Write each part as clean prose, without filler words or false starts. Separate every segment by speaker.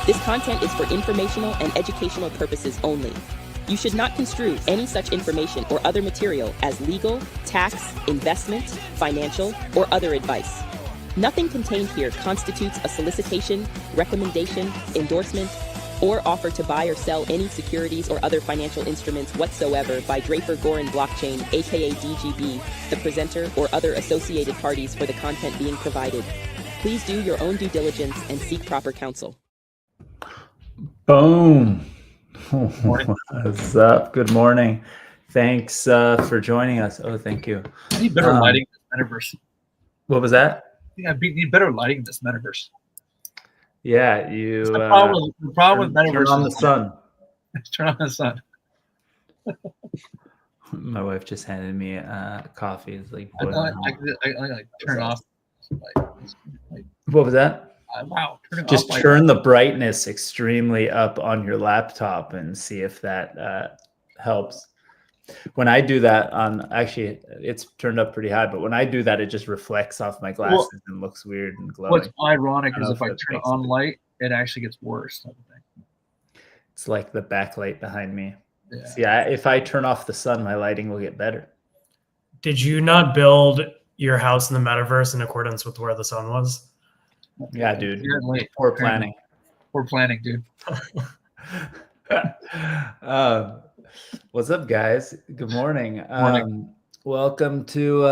Speaker 1: This content is for informational and educational purposes only. You should not construe any such information or other material as legal, tax, investment, financial, or other advice. Nothing contained here constitutes a solicitation, recommendation, endorsement, or offer to buy or sell any securities or other financial instruments whatsoever by Draper Gorin Blockchain, aka DGB, the presenter, or other associated parties for the content being provided. Please do your own due diligence and seek proper counsel.
Speaker 2: Boom. What's up? Good morning. Thanks for joining us. Oh, thank you.
Speaker 3: I need better lighting in this metaverse.
Speaker 2: What was that?
Speaker 3: Yeah, need better lighting in this metaverse.
Speaker 2: Yeah, you.
Speaker 3: The problem with metaverse.
Speaker 2: Turn on the sun.
Speaker 3: Turn on the sun.
Speaker 2: My wife just handed me coffee. It's like
Speaker 3: I like turn it off.
Speaker 2: What was that?
Speaker 3: Wow.
Speaker 2: Just turn the brightness extremely up on your laptop and see if that helps. When I do that actually it's turned up pretty high, but when I do that, it just reflects off my glasses and looks weird and glowing.
Speaker 3: What's ironic is if I turn it on light, it actually gets worse.
Speaker 2: It's like the backlight behind me.
Speaker 3: Yeah.
Speaker 2: See, if I turn off the sun, my lighting will get better.
Speaker 4: Did you not build your house in the metaverse in accordance with where the sun was?
Speaker 2: Yeah, dude. Poor planning.
Speaker 3: Poor planning, dude.
Speaker 2: What's up, guys? Good morning. Welcome to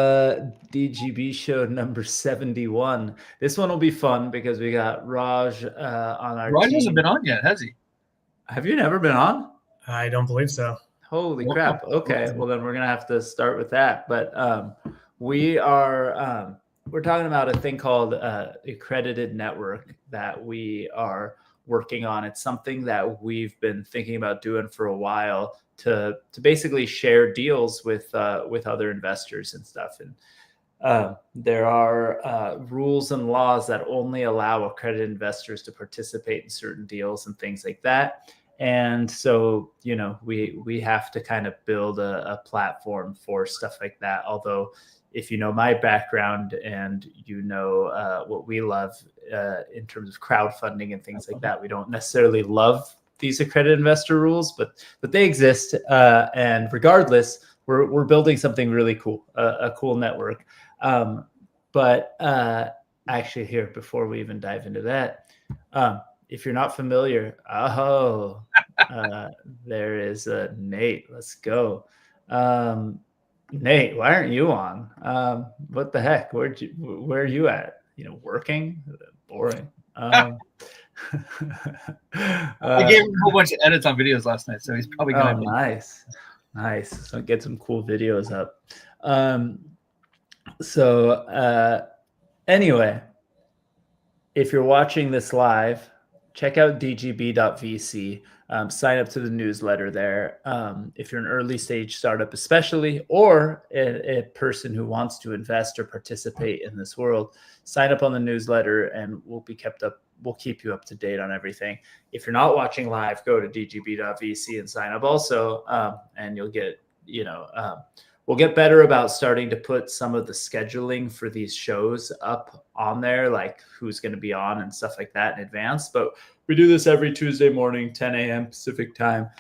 Speaker 2: DGB show number 71. This one will be fun because we got Raj on our
Speaker 3: Raj
Speaker 2: team.
Speaker 3: hasn't been on yet, has he?
Speaker 2: Have you never been on?
Speaker 4: I don't believe so.
Speaker 2: Holy crap. Okay, well then we're going to have to start with that. But we're talking about a thing called Accredited.Network that we are working on. It's something that we've been thinking about doing for a while to basically share deals with other investors and stuff. And there are rules and laws that only allow accredited investors to participate in certain deals and things like that. And so, we have to kind of build a platform for stuff like that. Although, if you know my background and what we love in terms of crowdfunding and things like that, we don't necessarily love these accredited investor rules, but they exist. And regardless, we're building something really cool, a cool network. But actually, here before we even dive into that, if you're not familiar, there is Nate. Let's go. Nate, why aren't you on? What the heck? Where are you at? Working? Boring.
Speaker 3: I gave him a whole bunch of edits on videos last night, so he's probably going to.
Speaker 2: Nice. So get some cool videos up. Anyway, if you're watching this live, check out dgb.vc. Sign up to the newsletter there. If you're an early stage startup, especially, or a person who wants to invest or participate in this world, sign up on the newsletter and we'll keep you up to date on everything. If you're not watching live, go to dgb.vc and sign up also. And you'll get, we'll get better about starting to put some of the scheduling for these shows up on there, like who's going to be on and stuff like that in advance. But we do this every Tuesday morning, 10 a.m. Pacific time.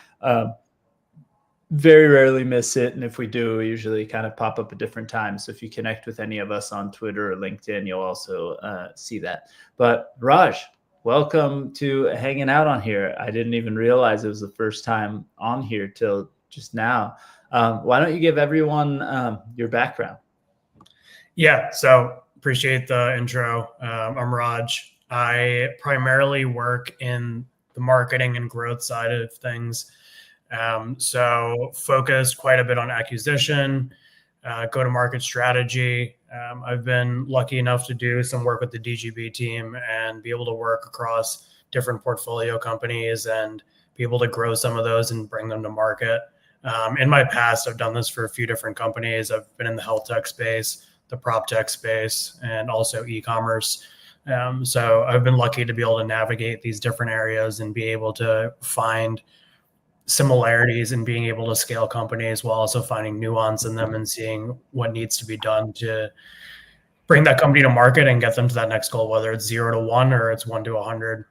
Speaker 2: Very rarely miss it. And if we do, we usually kind of pop up at different times. So if you connect with any of us on Twitter or LinkedIn, you'll also see that. But Raj, welcome to hanging out on here. I didn't even realize it was the first time on here till just now. Why don't you give everyone your background?
Speaker 4: Yeah, so appreciate the intro. I'm Raj. I primarily work in the marketing and growth side of things. So focused quite a bit on acquisition, go-to-market strategy. I've been lucky enough to do some work with the DGB team and be able to work across different portfolio companies and be able to grow some of those and bring them to market. In my past, I've done this for a few different companies. I've been in the health tech space, the prop tech space, and also e-commerce. So I've been lucky to be able to navigate these different areas and be able to find similarities in being able to scale companies while also finding nuance in them and seeing what needs to be done to bring that company to market and get them to that next goal, whether it's 0 to 1 or it's 1 to 100.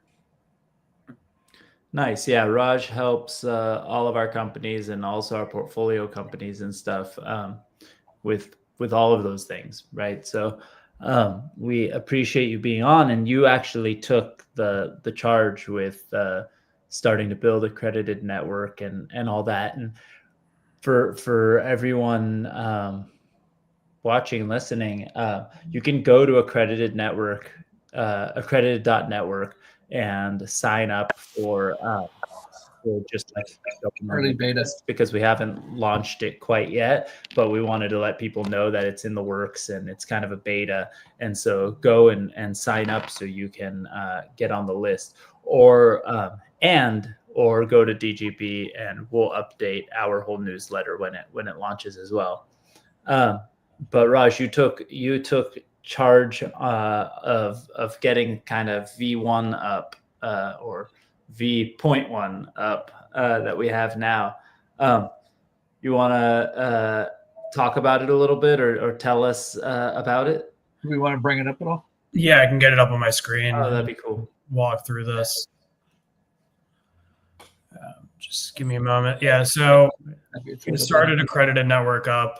Speaker 2: Nice. Yeah. Raj helps all of our companies and also our portfolio companies and stuff with all of those things. Right. So we appreciate you being on, and you actually took the charge with starting to build Accredited Network and all that. And for everyone watching and listening, you can go to Accredited.Network, Accredited.Network, and sign up for just like
Speaker 3: Early beta,
Speaker 2: because we haven't launched it quite yet, but we wanted to let people know that it's in the works and it's kind of a beta. And so go and sign up so you can get on the list, or or go to DGB and we'll update our whole newsletter when it launches as well. But Raj, you took charge of getting kind of V1 up or V.1 up that we have now. You want to talk about it a little bit, or tell us about it?
Speaker 3: Do we want to bring it up at all?
Speaker 4: Yeah, I can get it up on my screen.
Speaker 2: Oh, that'd be cool.
Speaker 4: Walk through this. Just give me a moment. Yeah, so we started Accredited Network up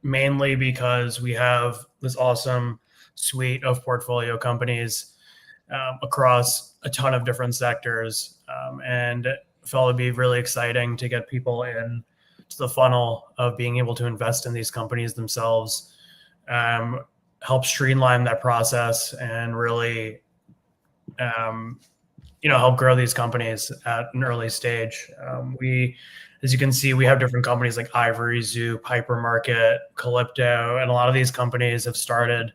Speaker 4: mainly because we have this awesome suite of portfolio companies across a ton of different sectors, and felt it'd be really exciting to get people in to the funnel of being able to invest in these companies themselves, help streamline that process, and really help grow these companies at an early stage. As you can see, we have different companies like Ivory, Zoo, Hypermarket, Calypto, and a lot of these companies have started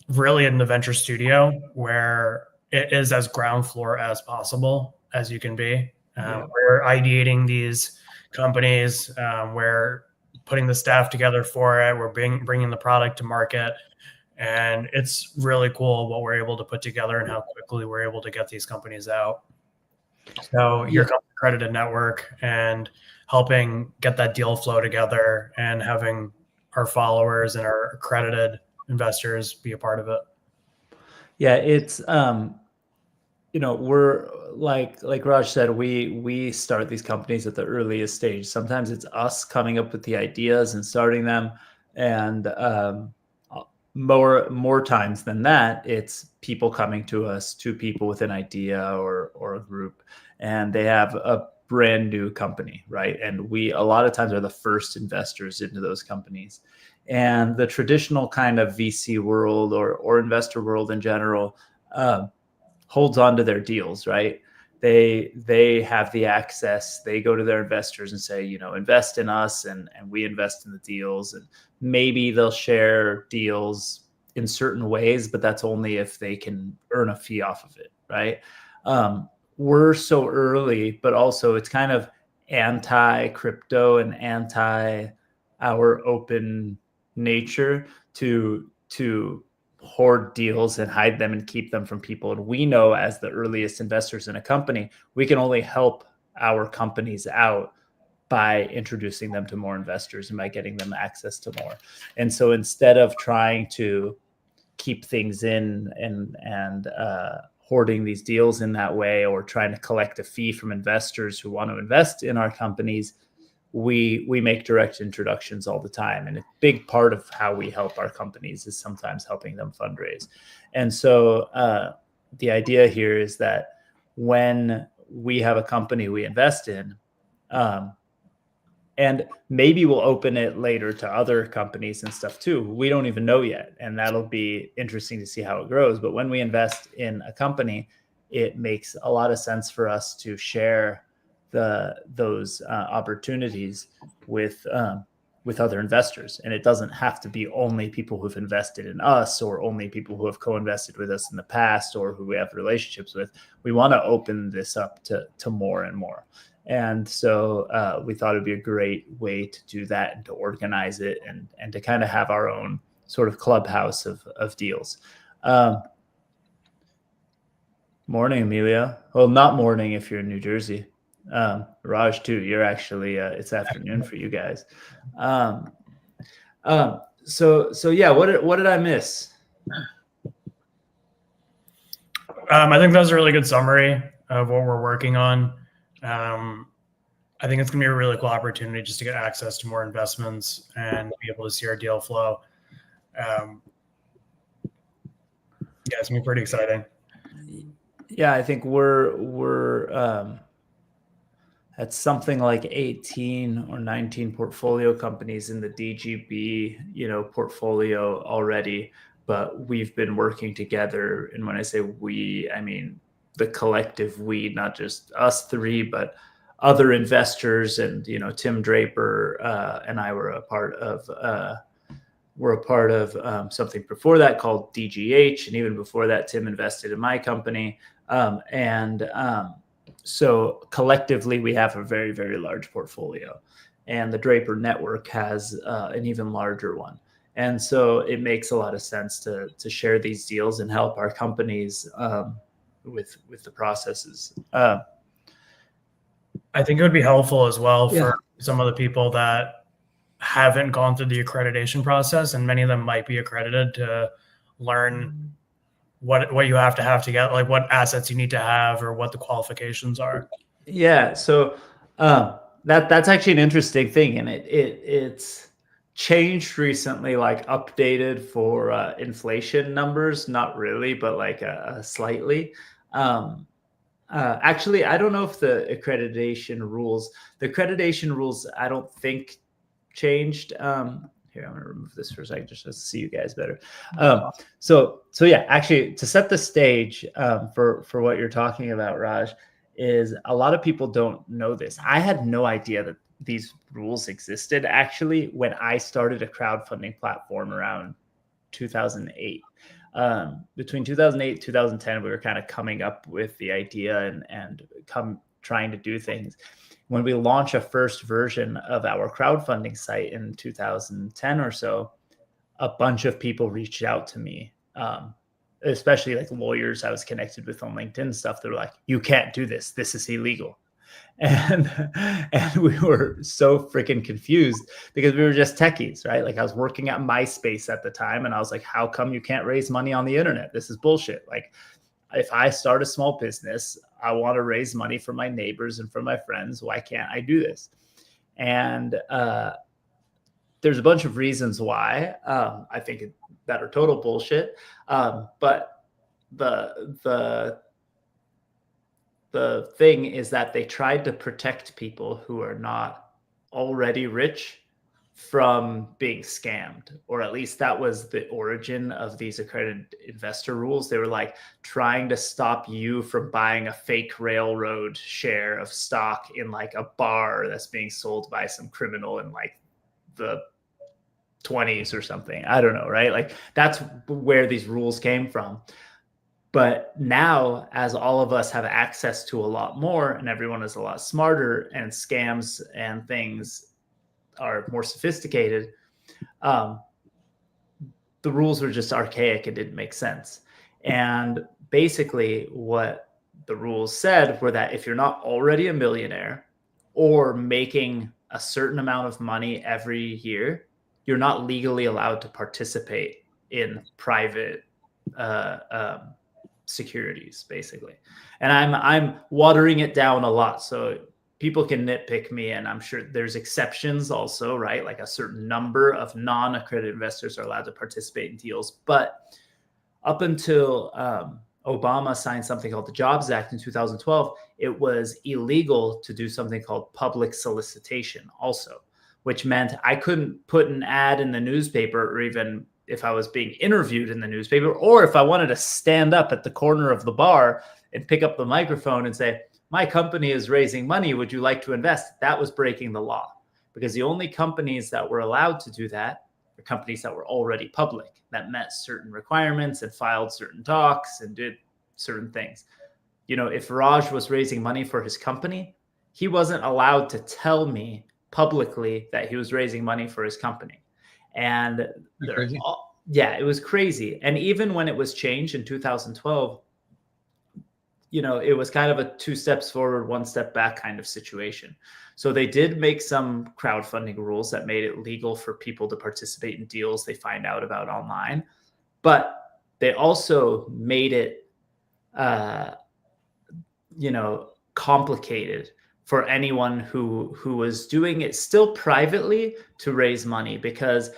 Speaker 4: really in the venture studio, where it is as ground floor as possible as you can be. We're ideating these companies, we're putting the staff together for it, we're bringing the product to market. And it's really cool what we're able to put together and how quickly we're able to get these companies out. So here comes Accredited Network and helping get that deal flow together and having our followers and our accredited investors be a part of it.
Speaker 2: Yeah, it's we're like Raj said, we start these companies at the earliest stage. Sometimes it's us coming up with the ideas and starting them, and more times than that, it's people coming to us, two people with an idea or a group, and they have a brand new company, right? And we a lot of times are the first investors into those companies. And the traditional kind of VC world or investor world in general holds on to their deals, right? They have the access. They go to their investors and say, invest in us, and we invest in the deals. And maybe they'll share deals in certain ways, but that's only if they can earn a fee off of it, right? We're so early, but also it's kind of anti-crypto and anti our open nature to hoard deals and hide them and keep them from people. And we know, as the earliest investors in a company, we can only help our companies out by introducing them to more investors and by getting them access to more. And so instead of trying to keep things in and hoarding these deals in that way, or trying to collect a fee from investors who want to invest in our companies, we make direct introductions all the time. And a big part of how we help our companies is sometimes helping them fundraise. And so the idea here is that when we have a company we invest in, and maybe we'll open it later to other companies and stuff too, we don't even know yet. And that'll be interesting to see how it grows. But when we invest in a company, it makes a lot of sense for us to share those opportunities with other investors. And it doesn't have to be only people who've invested in us, or only people who have co-invested with us in the past, or who we have relationships with. We want to open this up to more and more. And so we thought it'd be a great way to do that and to organize it and to kind of have our own sort of clubhouse of deals. Morning, Amelia. Well, not morning if you're in New Jersey. Raj too. You're actually it's afternoon for you guys. So yeah. What did I miss?
Speaker 4: I think that was a really good summary of what we're working on. I think it's going to be a really cool opportunity just to get access to more investments and be able to see our deal flow. Yeah, it's going to be pretty exciting.
Speaker 2: Yeah, I think we're at something like 18 or 19 portfolio companies in the DGB, portfolio already, but we've been working together. And when I say we, I mean the collective we, not just us three, but other investors. And, Tim Draper and I were a part of something before that called DGH. And even before that, Tim invested in my company. So collectively, we have a very, very large portfolio, and the Draper network has an even larger one. And so it makes a lot of sense to share these deals and help our companies with the processes.
Speaker 4: I think it would be helpful as well for some of the people that haven't gone through the accreditation process, and many of them might be accredited, to learn what you have to get, like what assets you need to have or what the qualifications are.
Speaker 2: Yeah. So that's actually an interesting thing. And it's changed recently, like updated for inflation numbers, not really, but like slightly. Actually, I don't know if the accreditation rules, I don't think changed. Here, I'm going to remove this for a second just to see you guys better. So yeah, actually, to set the stage for what you're talking about, Raj, is a lot of people don't know this. I had no idea that these rules existed, actually, when I started a crowdfunding platform around 2008. Between 2008 and 2010, we were kind of coming up with the idea and trying to do things. When we launched a first version of our crowdfunding site in 2010 or so, a bunch of people reached out to me, especially like lawyers I was connected with on LinkedIn and stuff. They were like, "You can't do this. This is illegal." And we were so freaking confused because we were just techies, right? Like I was working at MySpace at the time, and I was like, "How come you can't raise money on the internet? This is bullshit." Like, if I start a small business, I want to raise money for my neighbors and for my friends. Why can't I do this? And there's a bunch of reasons why I think that are total bullshit. But the thing is that they tried to protect people who are not already rich from being scammed, or at least that was the origin of these accredited investor rules. They were like trying to stop you from buying a fake railroad share of stock in like a bar that's being sold by some criminal in like the 20s or something. I don't know, right? Like that's where these rules came from. But now, as all of us have access to a lot more and everyone is a lot smarter and scams and things are more sophisticated, the rules were just archaic and didn't make sense. And basically what the rules said were that if you're not already a millionaire or making a certain amount of money every year, you're not legally allowed to participate in private securities, basically. And I'm watering it down a lot, so people can nitpick me, and I'm sure there's exceptions also, right? Like a certain number of non-accredited investors are allowed to participate in deals. But up until Obama signed something called the Jobs Act in 2012, it was illegal to do something called public solicitation also, which meant I couldn't put an ad in the newspaper, or even if I was being interviewed in the newspaper, or if I wanted to stand up at the corner of the bar and pick up the microphone and say, "My company is raising money. Would you like to invest?" That was breaking the law, because the only companies that were allowed to do that are companies that were already public, that met certain requirements and filed certain docs and did certain things. If Raj was raising money for his company, he wasn't allowed to tell me publicly that he was raising money for his company. And it was crazy. And even when it was changed in 2012, it was kind of a 2 steps forward, 1 step back kind of situation. So they did make some crowdfunding rules that made it legal for people to participate in deals they find out about online. But they also made it complicated for anyone who was doing it still privately to raise money. Because,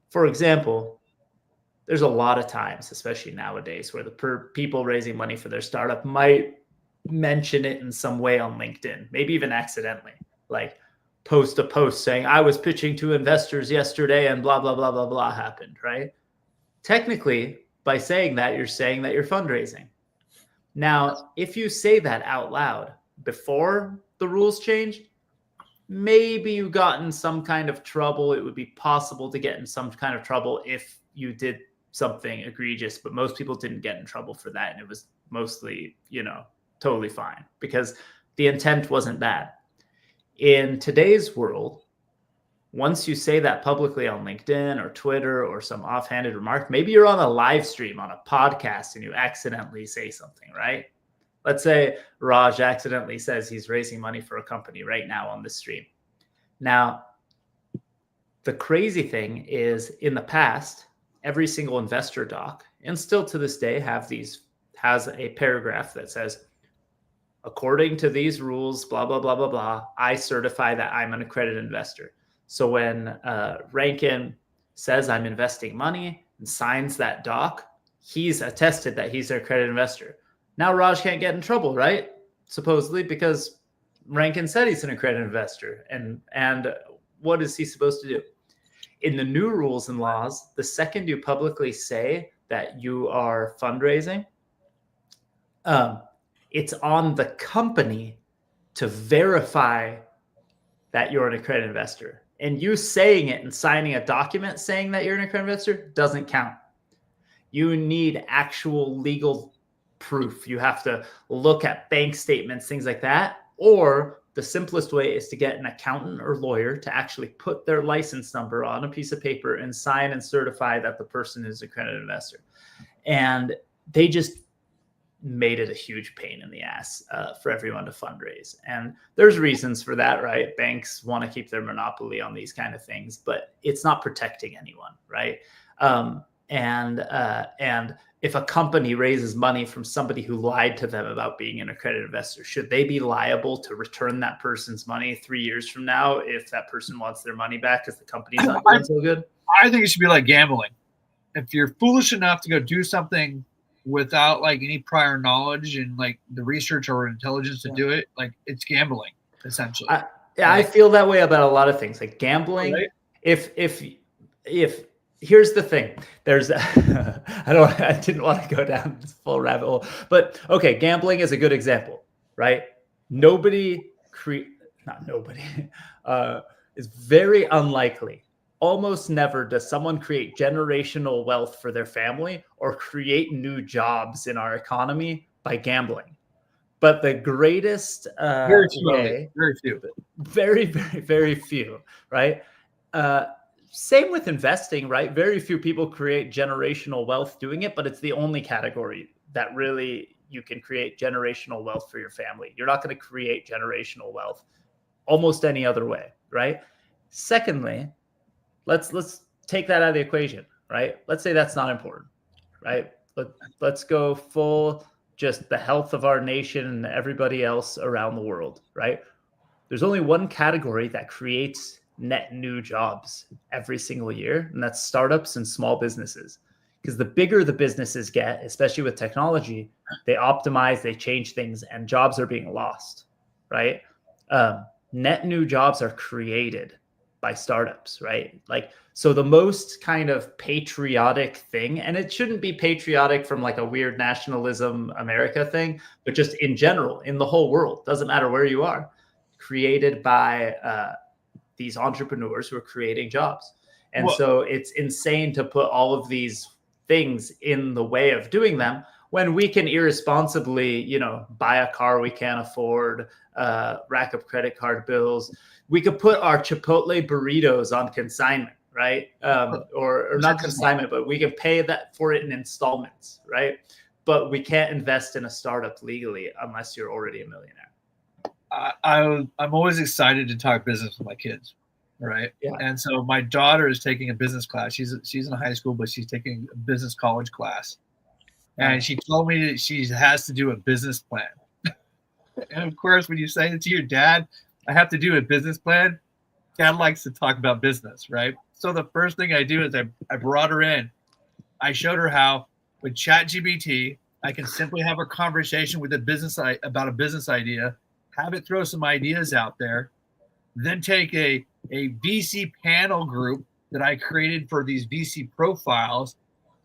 Speaker 2: for example, there's a lot of times, especially nowadays, where the people raising money for their startup might mention it in some way on LinkedIn, maybe even accidentally, like post a post saying, I was pitching to investors yesterday and blah, blah, blah, blah, blah happened, right? Technically, by saying that, you're saying that you're fundraising. Now, if you say that out loud before the rules changed, maybe you got in some kind of trouble. It would be possible to get in some kind of trouble if you did something egregious, but most people didn't get in trouble for that. And it was mostly, totally fine because the intent wasn't bad. In today's world, once you say that publicly on LinkedIn or Twitter or some offhanded remark, maybe you're on a live stream on a podcast and you accidentally say something, right? Let's say Raj accidentally says he's raising money for a company right now on the stream. Now, the crazy thing is, in the past, every single investor doc, and still to this day has a paragraph that says, according to these rules, blah, blah, blah, blah, blah, I certify that I'm an accredited investor. So when Rankin says I'm investing money and signs that doc, he's attested that he's an accredited investor. Now Raj can't get in trouble, right? Supposedly, because Rankin said he's an accredited investor. And what is he supposed to do? In the new rules and laws, the second you publicly say that you are fundraising, it's on the company to verify that you're an accredited investor. And you saying it and signing a document saying that you're an accredited investor doesn't count. You need actual legal proof. You have to look at bank statements, things like that. Or the simplest way is to get an accountant or lawyer to actually put their license number on a piece of paper and sign and certify that the person is an accredited investor. And they just made it a huge pain in the ass for everyone to fundraise. And there's reasons for that, right? Banks want to keep their monopoly on these kind of things, but it's not protecting anyone, right? And if a company raises money from somebody who lied to them about being an accredited investor, should they be liable to return that person's money 3 years from now if that person wants their money back because the company's not doing so good?
Speaker 3: I think it should be like gambling. If you're foolish enough to go do something without like any prior knowledge and like the research or intelligence to do it, like it's gambling essentially.
Speaker 2: I feel that way about a lot of things, like gambling. Right? If here's the thing, there's I didn't want to go down this full rabbit hole, but okay, gambling is a good example, right? It's very unlikely. Almost never does someone create generational wealth for their family or create new jobs in our economy by gambling. But the greatest
Speaker 3: very
Speaker 2: few, right? Same with investing, right? Very few people create generational wealth doing it, but it's the only category that really you can create generational wealth for your family. You're not going to create generational wealth almost any other way, right? Secondly, let's take that out of the equation, right? Let's say that's not important, right? Let's go full just the health of our nation and everybody else around the world, right? There's only one category that creates net new jobs every single year, and that's startups and small businesses. Because the bigger the businesses get, especially with technology, they optimize, they change things, and jobs are being lost, right? Net new jobs are created by startups, right? Like, so the most kind of patriotic thing, and it shouldn't be patriotic from like a weird nationalism America thing, but just in general, in the whole world, doesn't matter where you are, created by these entrepreneurs who are creating jobs. And so it's insane to put all of these things in the way of doing them when we can irresponsibly, buy a car we can't afford, rack up credit card bills. We could put our Chipotle burritos on consignment, right? Or not consignment, but we can pay that for it in installments, right? But we can't invest in a startup legally unless you're already a millionaire.
Speaker 3: I'm always excited to talk business with my kids, right? Yeah. And so my daughter is taking a business class. She's in high school, but she's taking a business college class. and she told me that she has to do a business plan. And of course, when you say it to your dad, I have to do a business plan. Dad likes to talk about business, right? So the first thing I do is I brought her in. I showed her how with ChatGPT, I can simply have a conversation with about a business idea, have it throw some ideas out there, then take a VC panel group that I created for these VC profiles,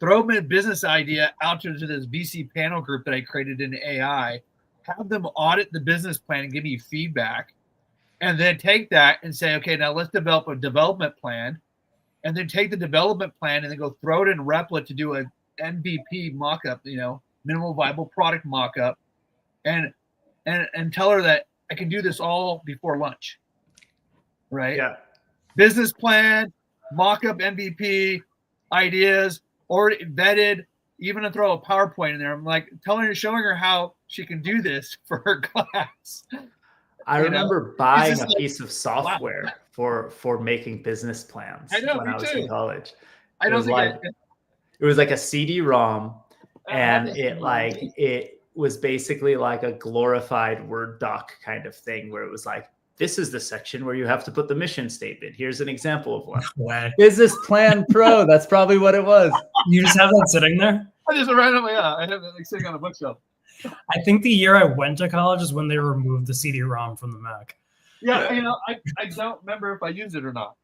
Speaker 3: throw them a business idea out to this VC panel group that I created in AI, have them audit the business plan and give me feedback, and then take that and say, okay, now let's develop a development plan, and then take the development plan and then go throw it in Replit to do a MVP mock-up, minimal viable product mock-up, and tell her that I can do this all before lunch, right?
Speaker 2: Yeah.
Speaker 3: Business plan, mock-up MVP, ideas, already vetted, even to throw a PowerPoint in there. I'm like showing her how she can do this for her class.
Speaker 2: I remember buying a piece of software for making business plans when I was in college.
Speaker 3: I don't think
Speaker 2: it was like a CD-ROM, and it was basically like a glorified Word doc kind of thing, where it was like, this is the section where you have to put the mission statement. Here's an example of one. Business Plan Pro. That's probably what it was.
Speaker 4: You just have that sitting there?
Speaker 3: I just randomly, I have that sitting on a bookshelf.
Speaker 4: I think the year I went to college is when they removed the CD-ROM from the Mac.
Speaker 3: Yeah, I don't remember if I used it or not.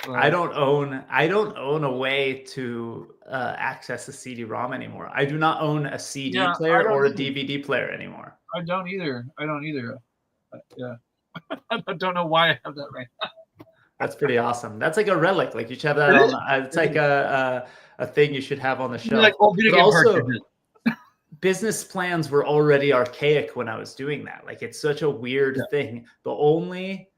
Speaker 2: I don't own a way to access a CD-ROM anymore. I do not own a CD player or a DVD player anymore.
Speaker 3: I don't either. Yeah. I don't know why I have that right now.
Speaker 2: That's pretty awesome. That's like a relic. Like you should have that on. It's like a thing you should have on the shelf.
Speaker 3: Like, but also,
Speaker 2: business plans were already archaic when I was doing that. Like it's such a weird thing. The only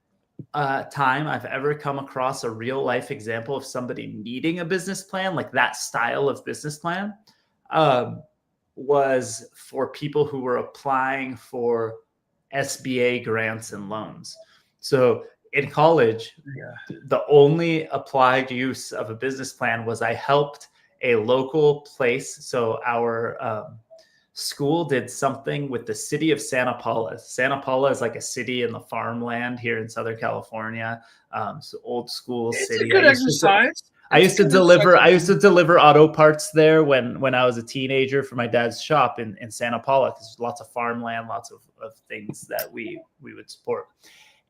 Speaker 2: time I've ever come across a real life example of somebody needing a business plan, like that style of business plan, was for people who were applying for SBA grants and loans. So in college, the only applied use of a business plan was I helped a local place. So our school did something with the city of Santa Paula. Santa Paula is like a city in the farmland here in Southern California. So old school city.
Speaker 3: It's a good exercise.
Speaker 2: I used to deliver auto parts there when I was a teenager for my dad's shop in Santa Paula, because there's lots of farmland, lots of things that we would support.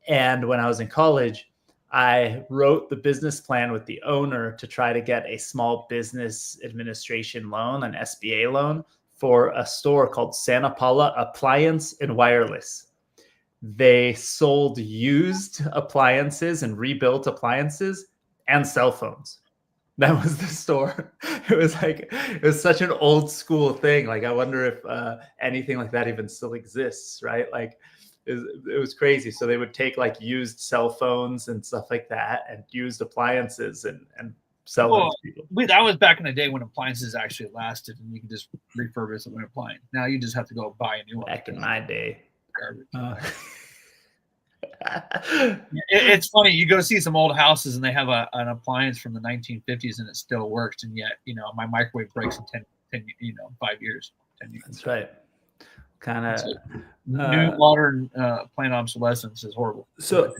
Speaker 2: And when I was in college, I wrote the business plan with the owner to try to get a small business administration loan, an SBA loan, for a store called Santa Paula Appliance and Wireless. They sold used appliances and rebuilt appliances and cell phones. That was the store. It was such an old school thing. Like, I wonder if anything like that even still exists, right? Like, it was crazy. So they would take like used cell phones and stuff like that, and used appliances and sell them to people.
Speaker 3: That was back in the day when appliances actually lasted, and you could just refurbish them when applying. Now you just have to go buy a new one.
Speaker 2: Back in my day.
Speaker 3: Garbage. It's funny. You go see some old houses and they have an appliance from the 1950s and it still works, and yet my microwave breaks in 10 5 years. 10 years.
Speaker 2: That's right. Kind of
Speaker 3: new modern planned obsolescence is horrible.
Speaker 2: So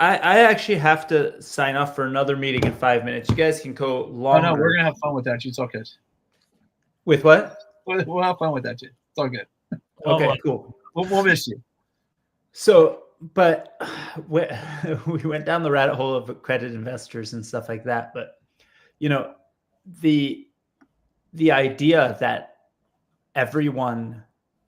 Speaker 2: I actually have to sign off for another meeting in 5 minutes. You guys can go longer.
Speaker 3: Oh, no, we're gonna have fun with that. It's all good.
Speaker 2: With what?
Speaker 3: We'll have fun with that too. It's all good.
Speaker 2: Okay, cool. We'll
Speaker 3: miss you.
Speaker 2: So, but we went down the rabbit hole of accredited investors and stuff like that. But the idea that everyone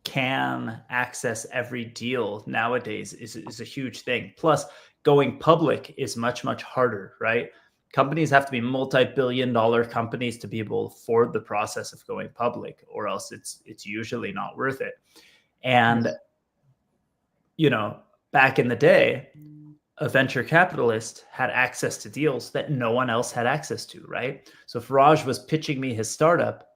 Speaker 2: can access every deal nowadays is a huge thing. Plus, going public is much, much harder, right? Companies have to be multi-billion-dollar companies to be able to afford the process of going public, or else it's usually not worth it. And back in the day, a venture capitalist had access to deals that no one else had access to, right? So if Raj was pitching me his startup,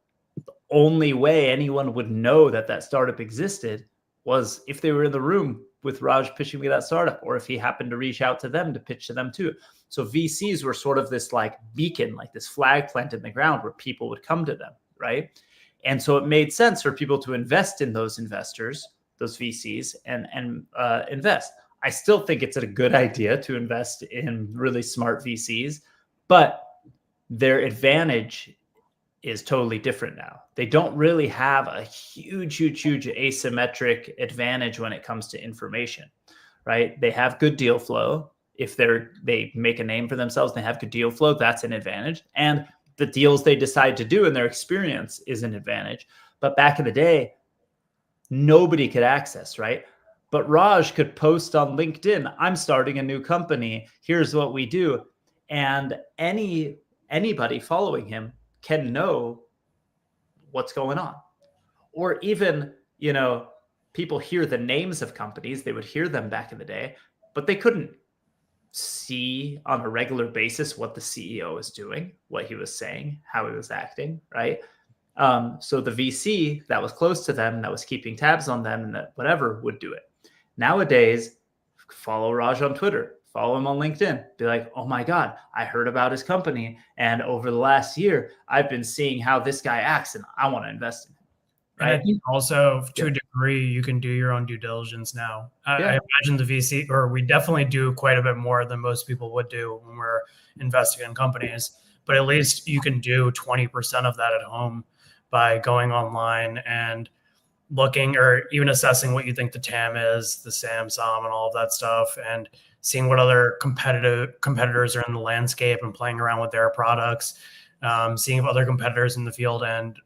Speaker 2: the only way anyone would know that startup existed was if they were in the room with Raj pitching me that startup, or if he happened to reach out to them to pitch to them too. So VCs were sort of this like beacon, like this flag planted in the ground where people would come to them, right? And so it made sense for people to invest in those investors, those VCs, and invest. I still think it's a good idea to invest in really smart VCs, but their advantage is totally different now. They don't really have a huge asymmetric advantage when it comes to information, right? They have good deal flow. If they make a name for themselves, they have good deal flow, that's an advantage. And the deals they decide to do in their experience is an advantage. But back in the day, nobody could access, right? But Raj could post on LinkedIn, I'm starting a new company, here's what we do. And anybody following him can know what's going on. Or even, people hear the names of companies, they would hear them back in the day, but they couldn't see on a regular basis what the CEO is doing, what he was saying, how he was acting, right? So the VC that was close to them, that was keeping tabs on them, and that whatever would do it. Nowadays, follow Raj on Twitter, follow him on LinkedIn, be like, oh my God, I heard about his company. And over the last year, I've been seeing how this guy acts and I want to invest in him. Right?
Speaker 4: And I think also to a degree, you can do your own due diligence now. I imagine the VC, or we definitely do quite a bit more than most people would do when we're investing in companies, but at least you can do 20% of that at home by going online and looking or even assessing what you think the TAM is, the SAM, and all of that stuff, and seeing what other competitors are in the landscape and playing around with their products, seeing other competitors in the field and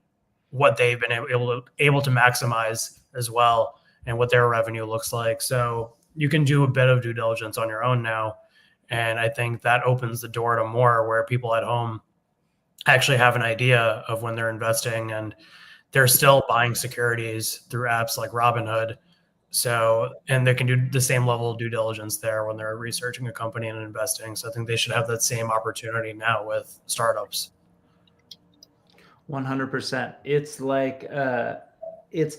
Speaker 4: what they've been able to maximize as well, and what their revenue looks like. So you can do a bit of due diligence on your own now. And I think that opens the door to more where people at home actually have an idea of when they're investing, and they're still buying securities through apps like Robinhood. So, and they can do the same level of due diligence there when they're researching a company and investing. So I think they should have that same opportunity now with startups.
Speaker 2: 100%. It's like it's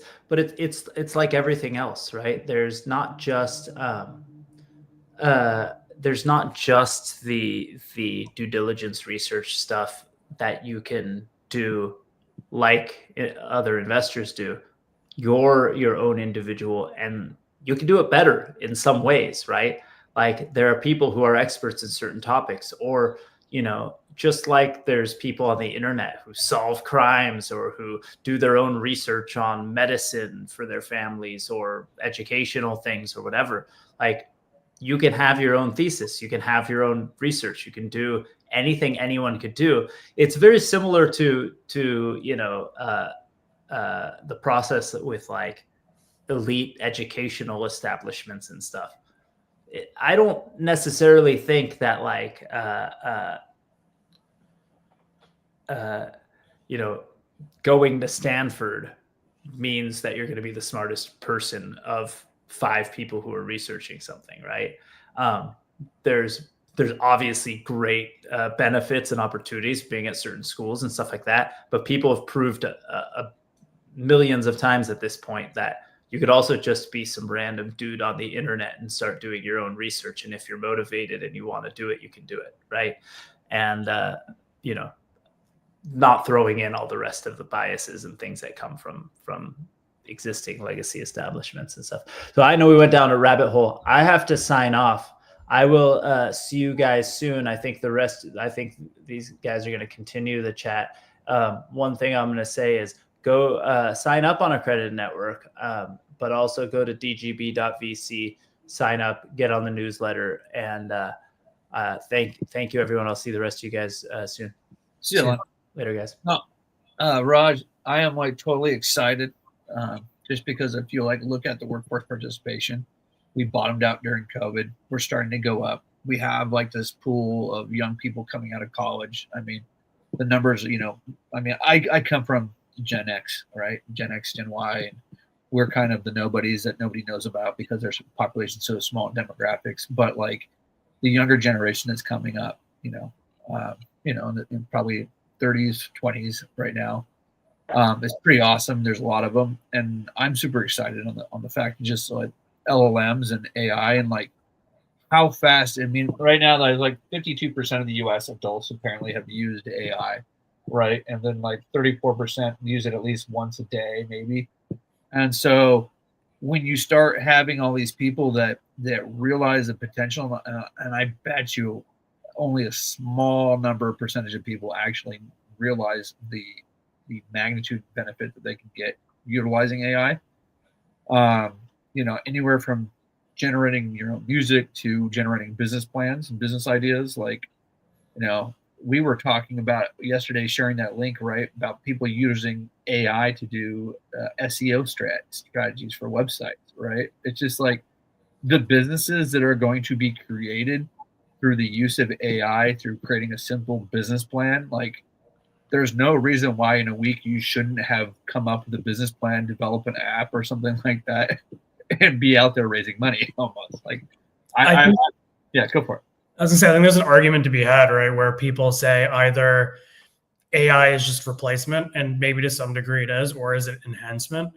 Speaker 2: like everything else, right? There's not just the due diligence research stuff that you can do like other investors do. You're your own individual, and you can do it better in some ways, right? Like there are people who are experts in certain topics, or just like there's people on the internet who solve crimes or who do their own research on medicine for their families or educational things or whatever. Like you can have your own thesis, you can have your own research, you can do anything anyone could do. It's very similar to the process with like elite educational establishments and stuff. I don't necessarily think that like going to Stanford means that you're going to be the smartest person of 5 people who are researching something, right? There's obviously great benefits and opportunities being at certain schools and stuff like that, but people have proved millions of times at this point that you could also just be some random dude on the internet and start doing your own research. And if you're motivated and you want to do it, you can do it, right? And not throwing in all the rest of the biases and things that come from existing legacy establishments and stuff. So I know we went down a rabbit hole. I have to sign off. I will see you guys soon. I think these guys are going to continue the chat. One thing I'm going to say is go sign up on Accredited.Network, but also go to dgb.vc, sign up, get on the newsletter, and thank you, everyone. I'll see the rest of you guys soon.
Speaker 3: See you
Speaker 2: later, guys.
Speaker 3: Raj, I am like totally excited just because I feel like look at the workforce participation. We bottomed out during COVID. We're starting to go up. We have like this pool of young people coming out of college. I mean, the numbers, I come from Gen X, right? Gen X, Gen Y, and we're kind of the nobodies that nobody knows about because their population so small in demographics. But like the younger generation that's coming up, in probably 30s, 20s right now. It's pretty awesome. There's a lot of them, and I'm super excited on the fact just like LLMs and AI and like how fast. I mean, right now there's like 52% of the U.S. adults apparently have used AI. right? And then like 34% use it at least once a day, maybe. And so when you start having all these people that realize the potential, and I bet you only a small number of percentage of people actually realize the magnitude benefit that they can get utilizing AI. Anywhere from generating your own music to generating business plans and business ideas. Like, we were talking about yesterday, sharing that link, right, about people using AI to do SEO strategies for websites, right? It's just like the businesses that are going to be created through the use of AI, through creating a simple business plan. Like, there's no reason why in a week you shouldn't have come up with a business plan, develop an app or something like that, and be out there raising money almost. Like, yeah, go for it.
Speaker 4: I was gonna say, I think there's an argument to be had, right, where people say either AI is just replacement, and maybe to some degree it is, or is it enhancement?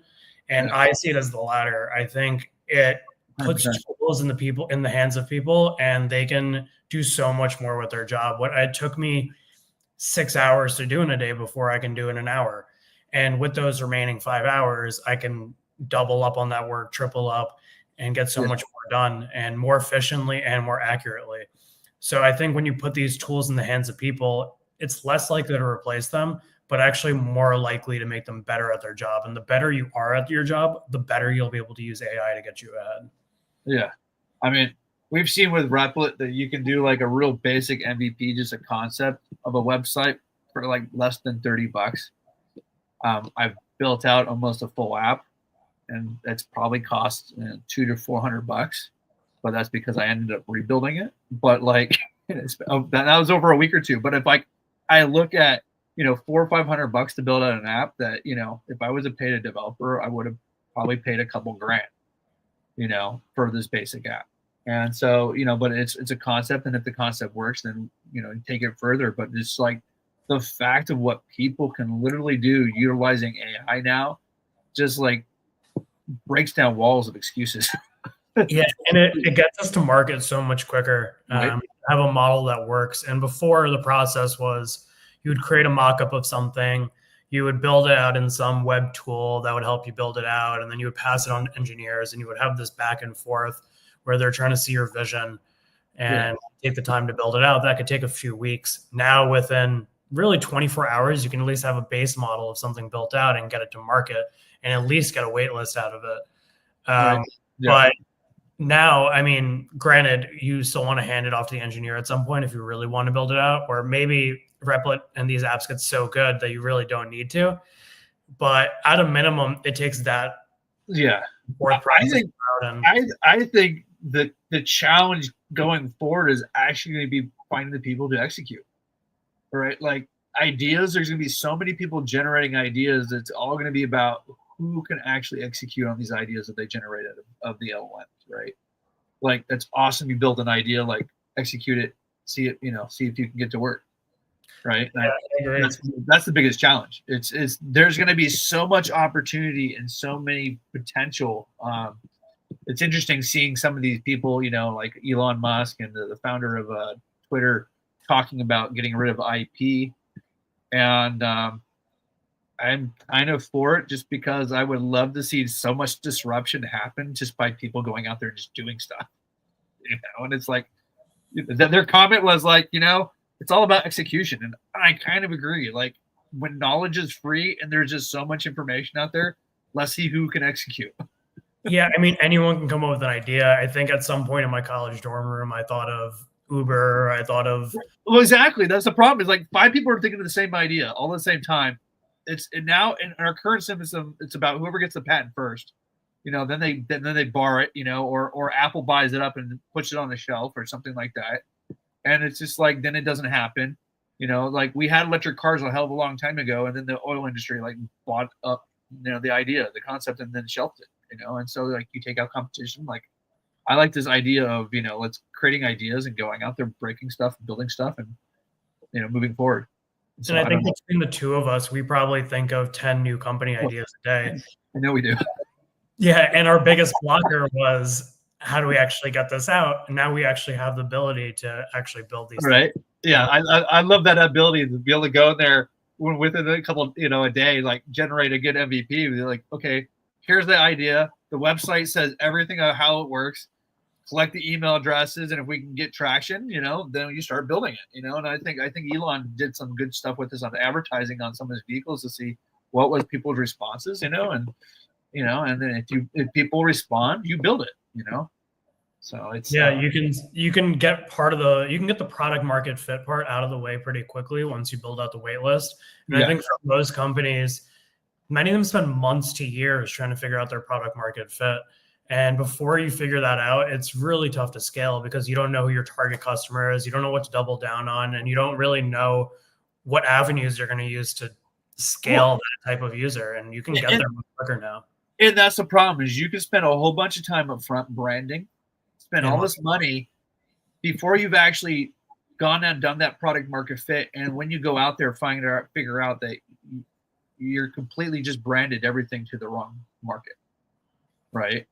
Speaker 4: And I see it as the latter. I think it puts
Speaker 3: 100%.
Speaker 4: tools in the hands of people, and they can do so much more with their job. What it took me 6 hours to do in a day before I can do in an hour. And with those remaining 5 hours, I can double up on that work, triple up, and get so much more done and more efficiently and more accurately. So I think when you put these tools in the hands of people, it's less likely to replace them, but actually more likely to make them better at their job. And the better you are at your job, the better you'll be able to use AI to get you ahead.
Speaker 3: Yeah. I mean, we've seen with Replit that you can do like a real basic MVP, just a concept of a website for like less than $30. I've built out almost a full app, and that's probably cost $200 to $400, but that's because I ended up rebuilding it. But like, that was over a week or two. But if I look at, $400 or $500 to build out an app that, if I was a paid developer, I would have probably paid a couple grand, for this basic app. And so, but it's a concept, and if the concept works, then, take it further. But it's like the fact of what people can literally do utilizing AI now, just like breaks down walls of excuses.
Speaker 4: Yeah, and it gets us to market so much quicker.
Speaker 3: Right.
Speaker 4: Have a model that works. And before, the process was you would create a mock-up of something, you would build it out in some web tool that would help you build it out, and then you would pass it on to engineers, and you would have this back and forth where they're trying to see your vision and take the time to build it out. That could take a few weeks. Now, within really 24 hours, you can at least have a base model of something built out and get it to market, and at least get a wait list out of it. But now, I mean, granted, you still want to hand it off to the engineer at some point if you really want to build it out, or maybe Replit and these apps get so good that you really don't need to. But at a minimum, it takes that.
Speaker 3: Yeah. I think that the challenge going forward is actually going to be finding the people to execute. Right? Like, ideas, there's going to be so many people generating ideas. It's all going to be about who can actually execute on these ideas that they generated of the LLMs, right? Like, that's awesome. You build an idea, like, execute it, see it, see if you can get to work, right?
Speaker 4: Yeah, I agree.
Speaker 3: That's the biggest challenge. It's there's going to be so much opportunity and so many potential. It's interesting seeing some of these people, like Elon Musk and the founder of Twitter, talking about getting rid of IP, and I'm kind of for it, just because I would love to see so much disruption happen just by people going out there and just doing stuff, and it's like, their comment was like, it's all about execution. And I kind of agree. Like, when knowledge is free and there's just so much information out there, let's see who can execute.
Speaker 4: Yeah, I mean, anyone can come up with an idea. I think at some point in my college dorm room, I thought of Uber. I thought of...
Speaker 3: Well, exactly. That's the problem. Is like 5 people are thinking of the same idea all at the same time. Now in our current system, it's about whoever gets the patent first. Then they bar it, or Apple buys it up and puts it on the shelf or something like that. And it's just like, then it doesn't happen. Like, we had electric cars a hell of a long time ago, and then the oil industry like bought up, the idea, the concept, and then shelved it. And so, like, you take out competition. Like, I like this idea of, let's creating ideas and going out there, breaking stuff, building stuff, and moving forward. So
Speaker 4: and I think between the two of us, we probably think of 10 new company ideas a day.
Speaker 3: I know we do.
Speaker 4: Yeah, and our biggest blocker was, how do we actually get this out? And now we actually have the ability to actually build these
Speaker 3: things. Yeah, I love that ability to be able to go in there within a couple, a day, like generate a good MVP. They're like, okay, here's the idea. The website says everything of how it works. Collect the email addresses, and if we can get traction, then you start building it. And I think Elon did some good stuff with this on advertising on some of his vehicles to see what was people's responses, and then if people respond, you build it. So it's
Speaker 4: you can get the product market fit part out of the way pretty quickly once you build out the wait list. And I think for most companies, many of them spend months to years trying to figure out their product market fit. And before you figure that out, it's really tough to scale because you don't know who your target customer is. You don't know what to double down on, and you don't really know what avenues you're going to use to scale that type of user. And you can get there much quicker now.
Speaker 3: And that's the problem, is you can spend a whole bunch of time up front branding, spend all this money before you've actually gone and done that product market fit. And when you go out there, figure out that you're completely just branded everything to the wrong market, right?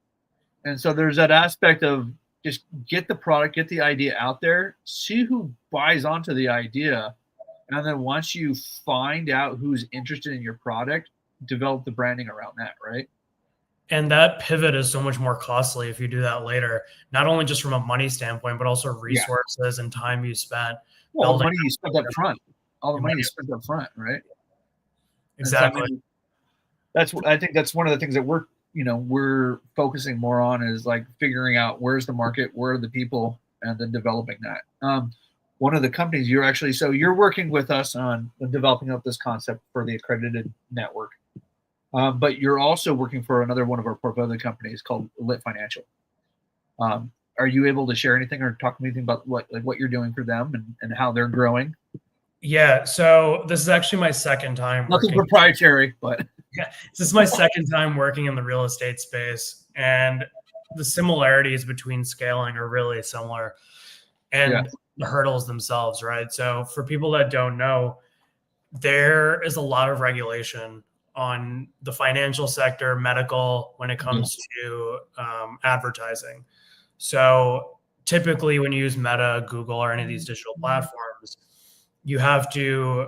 Speaker 3: And so there's that aspect of just get the product, get the idea out there, see who buys onto the idea. And then once you find out who's interested in your product, develop the branding around that, right?
Speaker 4: And that pivot is so much more costly if you do that later, not only just from a money standpoint, but also resources and time you spent.
Speaker 3: Well, all the money you spent up front. All the money you spent up front, right?
Speaker 4: Exactly.
Speaker 3: So, I think that's one of the things that we're focusing more on, is like figuring out where's the market, where are the people, and then developing that. One of the companies you're working with us on developing up this concept for the Accredited Network. But you're also working for another one of our portfolio companies called Lit Financial. Are you able to share anything or talk to me anything about what you're doing for them and how they're growing?
Speaker 4: Yeah, so this is actually my second time.
Speaker 3: Nothing proprietary, but
Speaker 4: yeah, this is my second time working in the real estate space, and the similarities between scaling are really similar, and the hurdles themselves, right? So for people that don't know, there is a lot of regulation on the financial sector, medical, when it comes to advertising. So typically when you use Meta, Google, or any of these digital platforms, you have to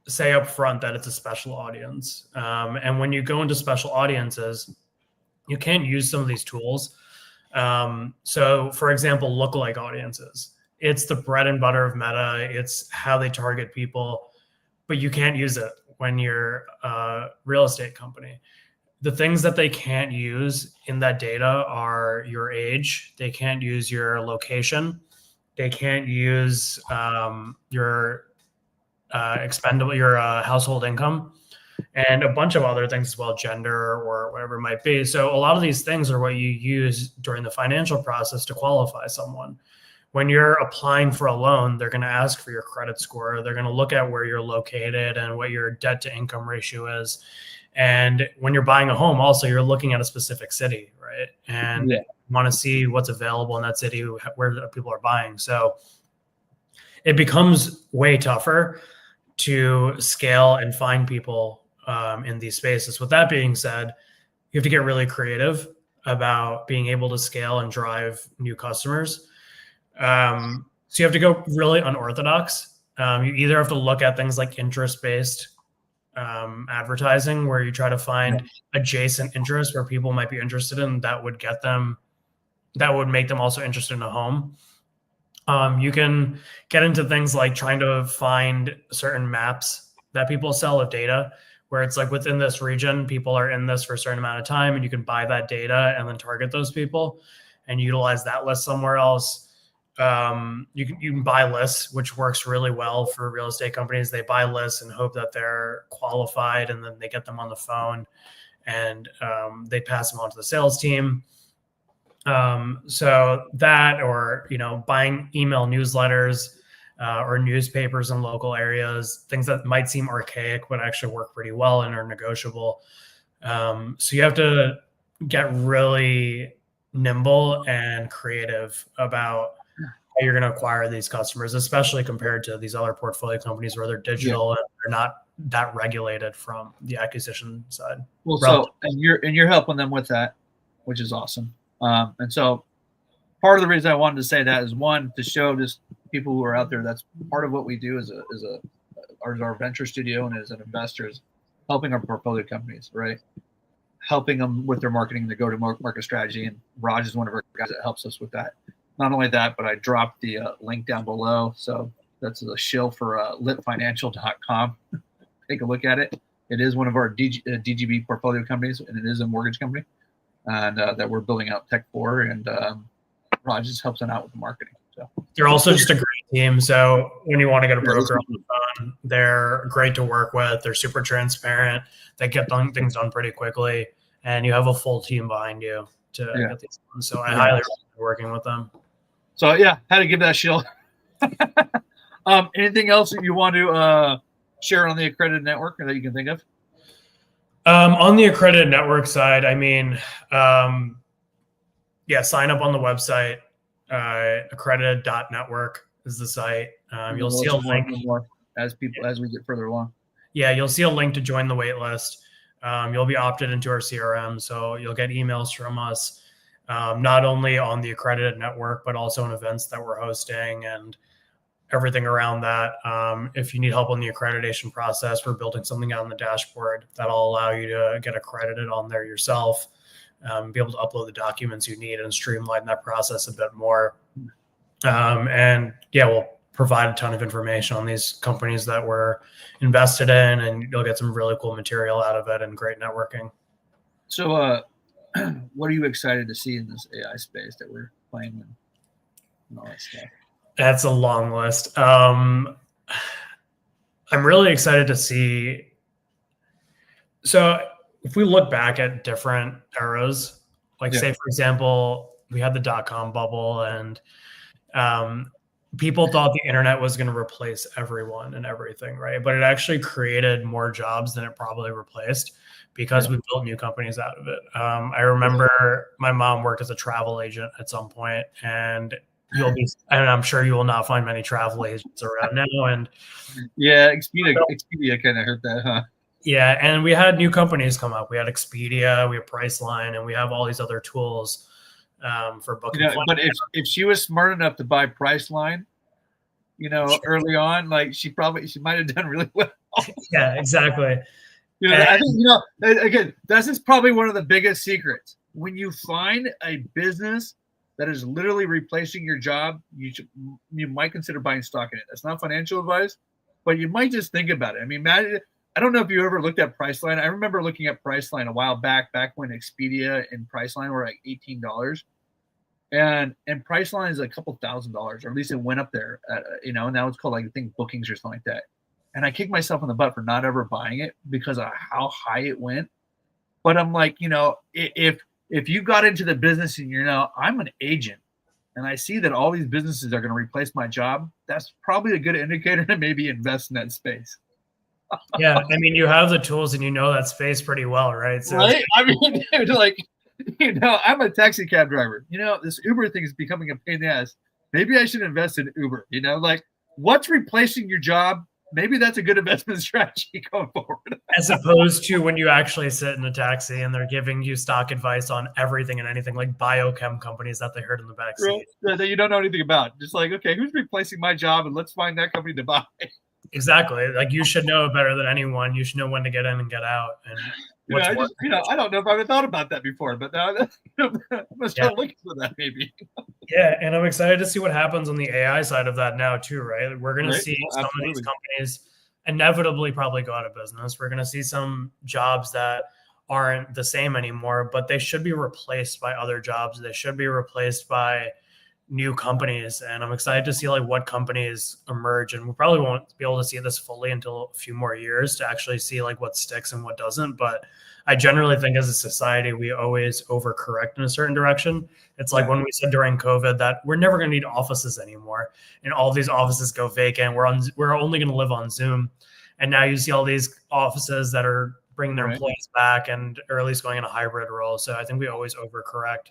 Speaker 4: say up front that it's a special audience. And when you go into special audiences, you can't use some of these tools. So for example, lookalike audiences, it's the bread and butter of Meta. It's how they target people, but you can't use it when you're a real estate company. The things that they can't use in that data are your age. They can't use your location. They can't use your household income, and a bunch of other things as well, gender or whatever it might be. So a lot of these things are what you use during the financial process to qualify someone. When you're applying for a loan, they're going to ask for your credit score. They're going to look at where you're located and what your debt to income ratio is. And when you're buying a home, also, you're looking at a specific city, right? And you want to see what's available in that city, where people are buying. So it becomes way tougher to scale and find people in these spaces. With that being said, you have to get really creative about being able to scale and drive new customers. So you have to go really unorthodox. You either have to look at things like interest-based advertising, where you try to find adjacent interests where people might be interested in, that would make them also interested in a home. You can get into things like trying to find certain maps that people sell of data, where it's like within this region, people are in this for a certain amount of time, and you can buy that data and then target those people and utilize that list somewhere else. You can buy lists, which works really well for real estate companies. They buy lists and hope that they're qualified, and then they get them on the phone and they pass them on to the sales team. So that, or, buying email newsletters or newspapers in local areas, things that might seem archaic but actually work pretty well and are negotiable. So you have to get really nimble and creative about how you're going to acquire these customers, especially compared to these other portfolio companies where they're digital and they're not that regulated from the acquisition side.
Speaker 3: Well, and you're helping them with that, which is awesome. And so part of the reason I wanted to say that is, one, to show just people who are out there, that's part of what we do as a our venture studio and as an investor is helping our portfolio companies, right? Helping them with their marketing, their go-to-market strategy. And Raj is one of our guys that helps us with that. Not only that, but I dropped the link down below. So that's a shill for litfinancial.com. Take a look at it. It is one of our DGB portfolio companies, and it is a mortgage company and that we're building out tech for. And Raj just helps them out with the marketing. So
Speaker 4: they're also just a great team. So when you want to get a broker on the phone, they're great to work with. They're super transparent. They get things done pretty quickly, and you have a full team behind you to get these done. So I highly recommend working with them.
Speaker 3: So yeah, had to give that shill. Anything else that you want to share on the Accredited Network that you can think of?
Speaker 4: On the Accredited Network side, I mean, sign up on the website. Accredited.Network is the site. You'll see a link
Speaker 3: as we get further along.
Speaker 4: Yeah, you'll see a link to join the wait list. You'll be opted into our CRM, so you'll get emails from us, not only on the Accredited Network, but also in events that we're hosting and everything around that. If you need help on the accreditation process, we're building something out on the dashboard that'll allow you to get accredited on there yourself. Be able to upload the documents you need and streamline that process a bit more. We'll provide a ton of information on these companies that we're invested in, and you'll get some really cool material out of it and great networking.
Speaker 3: So what are you excited to see in this AI space that we're playing in and all that stuff?
Speaker 4: That's a long list. I'm really excited to see. So if we look back at different eras, like say, for example, we had the .com bubble and people thought the internet was going to replace everyone and everything, right? But it actually created more jobs than it probably replaced because we built new companies out of it. I remember my mom worked as a travel agent at some point, and I'm sure you will not find many travel agents around now. And
Speaker 3: Expedia kind of hurt that, huh?
Speaker 4: Yeah, and we had new companies come up. We had Expedia, we have Priceline, and we have all these other tools for booking.
Speaker 3: But if she was smart enough to buy Priceline, early on, like she might have done really well.
Speaker 4: Yeah, exactly.
Speaker 3: I think again, this is probably one of the biggest secrets. When you find a business that is literally replacing your job, you might consider buying stock in it. That's not financial advice, but you might just think about it. I mean, I don't know if you ever looked at Priceline. I remember looking at Priceline a while back when Expedia and Priceline were like $18, and Priceline is a couple $1,000, or at least it went up there. Now it's called, like, I think, Bookings or something like that. And I kicked myself in the butt for not ever buying it because of how high it went. But I'm like, if you got into the business and I'm an agent and I see that all these businesses are going to replace my job, that's probably a good indicator to maybe invest in that space.
Speaker 4: Yeah, I mean, you have the tools and that space pretty well, right? So
Speaker 3: right? I mean, dude, I'm a taxi cab driver. This Uber thing is becoming a pain in the ass. Maybe I should invest in Uber. What's replacing your job? Maybe that's a good investment strategy going forward.
Speaker 4: As opposed to when you actually sit in a taxi and they're giving you stock advice on everything and anything, like biochem companies that they heard in the backseat.
Speaker 3: Right. That you don't know anything about. Just like, okay, who's replacing my job, and let's find that company to buy. Exactly.
Speaker 4: Like, you should know better than anyone. You should know when to get in and get out. And
Speaker 3: I don't know if I ever thought about that before, but now I'm gonna start looking for that maybe.
Speaker 4: Yeah, and I'm excited to see what happens on the AI side of that now too, right? We're going to see some of these companies inevitably probably go out of business. We're going to see some jobs that aren't the same anymore, but they should be replaced by other jobs. They should be replaced by new companies, and I'm excited to see like what companies emerge. And we probably won't be able to see this fully until a few more years to actually see like what sticks and what doesn't. But I generally think as a society, we always overcorrect in a certain direction. It's like when we said during COVID that we're never going to need offices anymore, and all these offices go vacant. We're only going to live on Zoom, and now you see all these offices that are bringing their employees back and or at least going in a hybrid role. So I think we always overcorrect.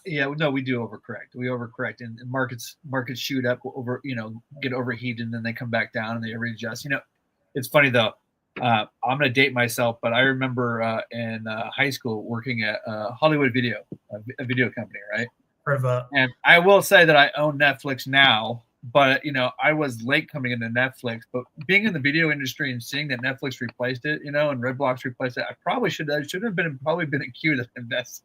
Speaker 3: Yeah, no, we do overcorrect. We overcorrect, and markets shoot up get overheated, and then they come back down and they readjust. It's funny though. I'm going to date myself, but I remember in high school working at Hollywood Video, a video company, right?
Speaker 4: Heard of that.
Speaker 3: And I will say that I own Netflix now, But I was late coming into Netflix. But being in the video industry and seeing that Netflix replaced it, and Redbox replaced it, I should have been a queue to invest.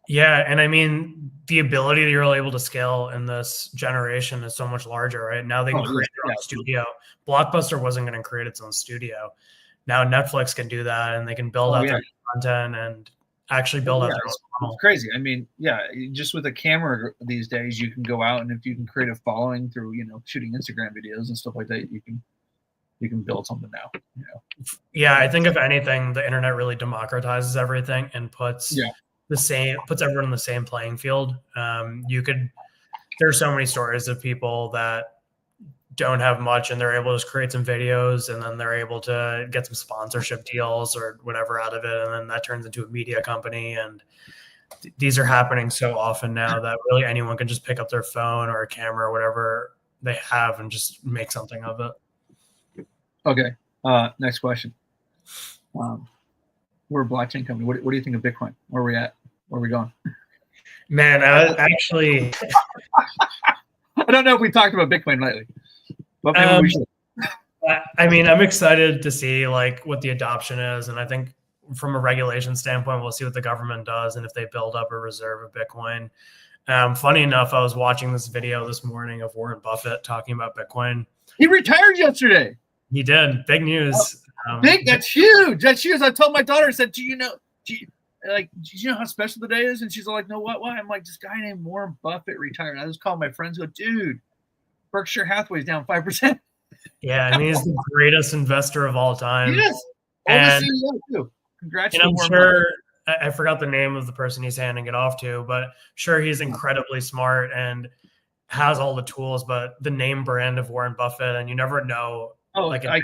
Speaker 4: Yeah, and I mean the ability that you're able to scale in this generation is so much larger, right? Now they can create their own studio. Blockbuster wasn't going to create its own studio. Now Netflix can do that, and they can build out their content and actually build out their own funnel.
Speaker 3: It's crazy. I mean, just with a camera these days, you can go out, and if you can create a following through shooting Instagram videos and stuff like that, you can build something now.
Speaker 4: Yeah, I think if anything, the internet really democratizes everything and puts everyone in the same playing field. There's so many stories of people that don't have much and they're able to just create some videos and then they're able to get some sponsorship deals or whatever out of it. And then that turns into a media company. And these are happening so often now that really anyone can just pick up their phone or a camera or whatever they have and just make something of it.
Speaker 3: Okay. Next question. We're a blockchain company. What do you think of Bitcoin? Where are we at? Where are we going?
Speaker 4: Man, I actually...
Speaker 3: I don't know if we talked about Bitcoin lately, but maybe we should.
Speaker 4: I mean, I'm excited to see what the adoption is. And I think from a regulation standpoint, we'll see what the government does and if they build up a reserve of Bitcoin. Funny enough, I was watching this video this morning of Warren Buffett talking about Bitcoin.
Speaker 3: He retired yesterday.
Speaker 4: He did. Big news.
Speaker 3: That's huge. That's huge. I told my daughter, I said, do you know how special the day is? And she's like, no, what? I'm like, this guy named Warren Buffett retired. I just called my friends, go, dude, Berkshire Hathaway's down 5%.
Speaker 4: Yeah, I mean, he's the greatest investor of all time.
Speaker 3: Yes.
Speaker 4: And
Speaker 3: congrats.
Speaker 4: And I'm sure, I forgot the name of the person he's handing it off to, but sure, he's incredibly smart and has all the tools, but the name brand of Warren Buffett, and you never know, I can't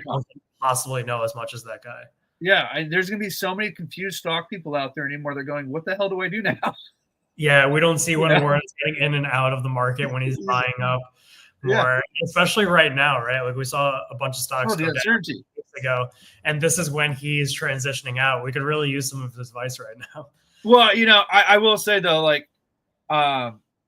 Speaker 4: possibly know as much as that guy.
Speaker 3: Yeah, there's going to be so many confused stock people out there anymore. They're going, what the hell do I do now?
Speaker 4: Yeah, we don't see when Warren's getting in and out of the market when he's buying up more, especially right now, right? We saw a bunch of stocks go down weeks ago, and this is when he's transitioning out. We could really use some of his advice right now.
Speaker 3: Well, I will say though,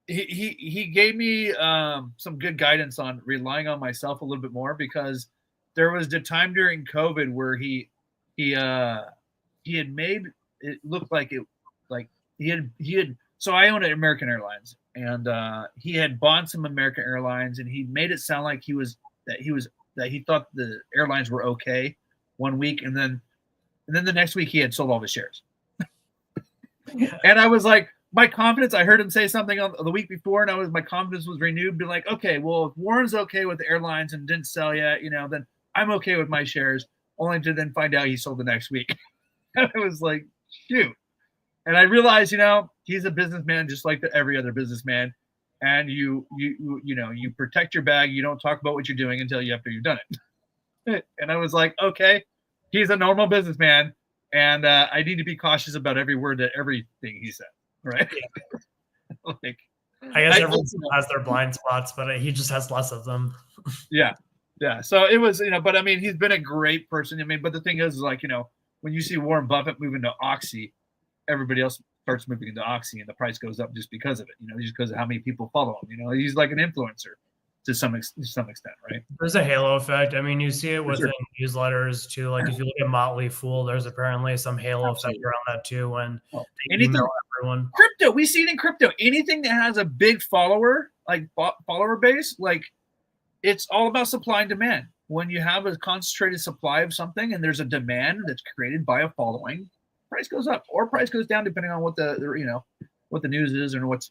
Speaker 3: he gave me some good guidance on relying on myself a little bit more, because there was the time during COVID where he had made it look like he had so I own American Airlines, and he had bought some American Airlines, and he made it sound like that he thought the airlines were okay one week, and then the next week he had sold all the shares. And I was like, my confidence, I heard him say something on the week before, and my confidence was renewed, be like, okay, well, if Warren's okay with the airlines and didn't sell yet, then I'm okay with my shares, only to then find out he sold the next week. And I was like, shoot. And I realized, he's a businessman just like every other businessman. And you protect your bag. You don't talk about what you're doing until after you've done it. And I was like, okay, he's a normal businessman, and I need to be cautious about every word everything he said. Right?
Speaker 4: I guess everyone has their blind spots, but he just has less of them.
Speaker 3: Yeah. So it was, but I mean, he's been a great person. I mean, but the thing is when you see Warren Buffett moving to Oxy, everybody else starts moving into Oxy, and the price goes up just because of it, just because of how many people follow him. He's like an influencer to some extent, right? There's
Speaker 4: a halo effect. I mean, you see it within newsletters too. If you look at Motley Fool, there's apparently some halo effect around that too. When everyone,
Speaker 3: crypto, we see it in crypto. Anything that has a big follower base, it's all about supply and demand. When you have a concentrated supply of something and there's a demand that's created by a following, price goes up or price goes down depending on what the news is and what's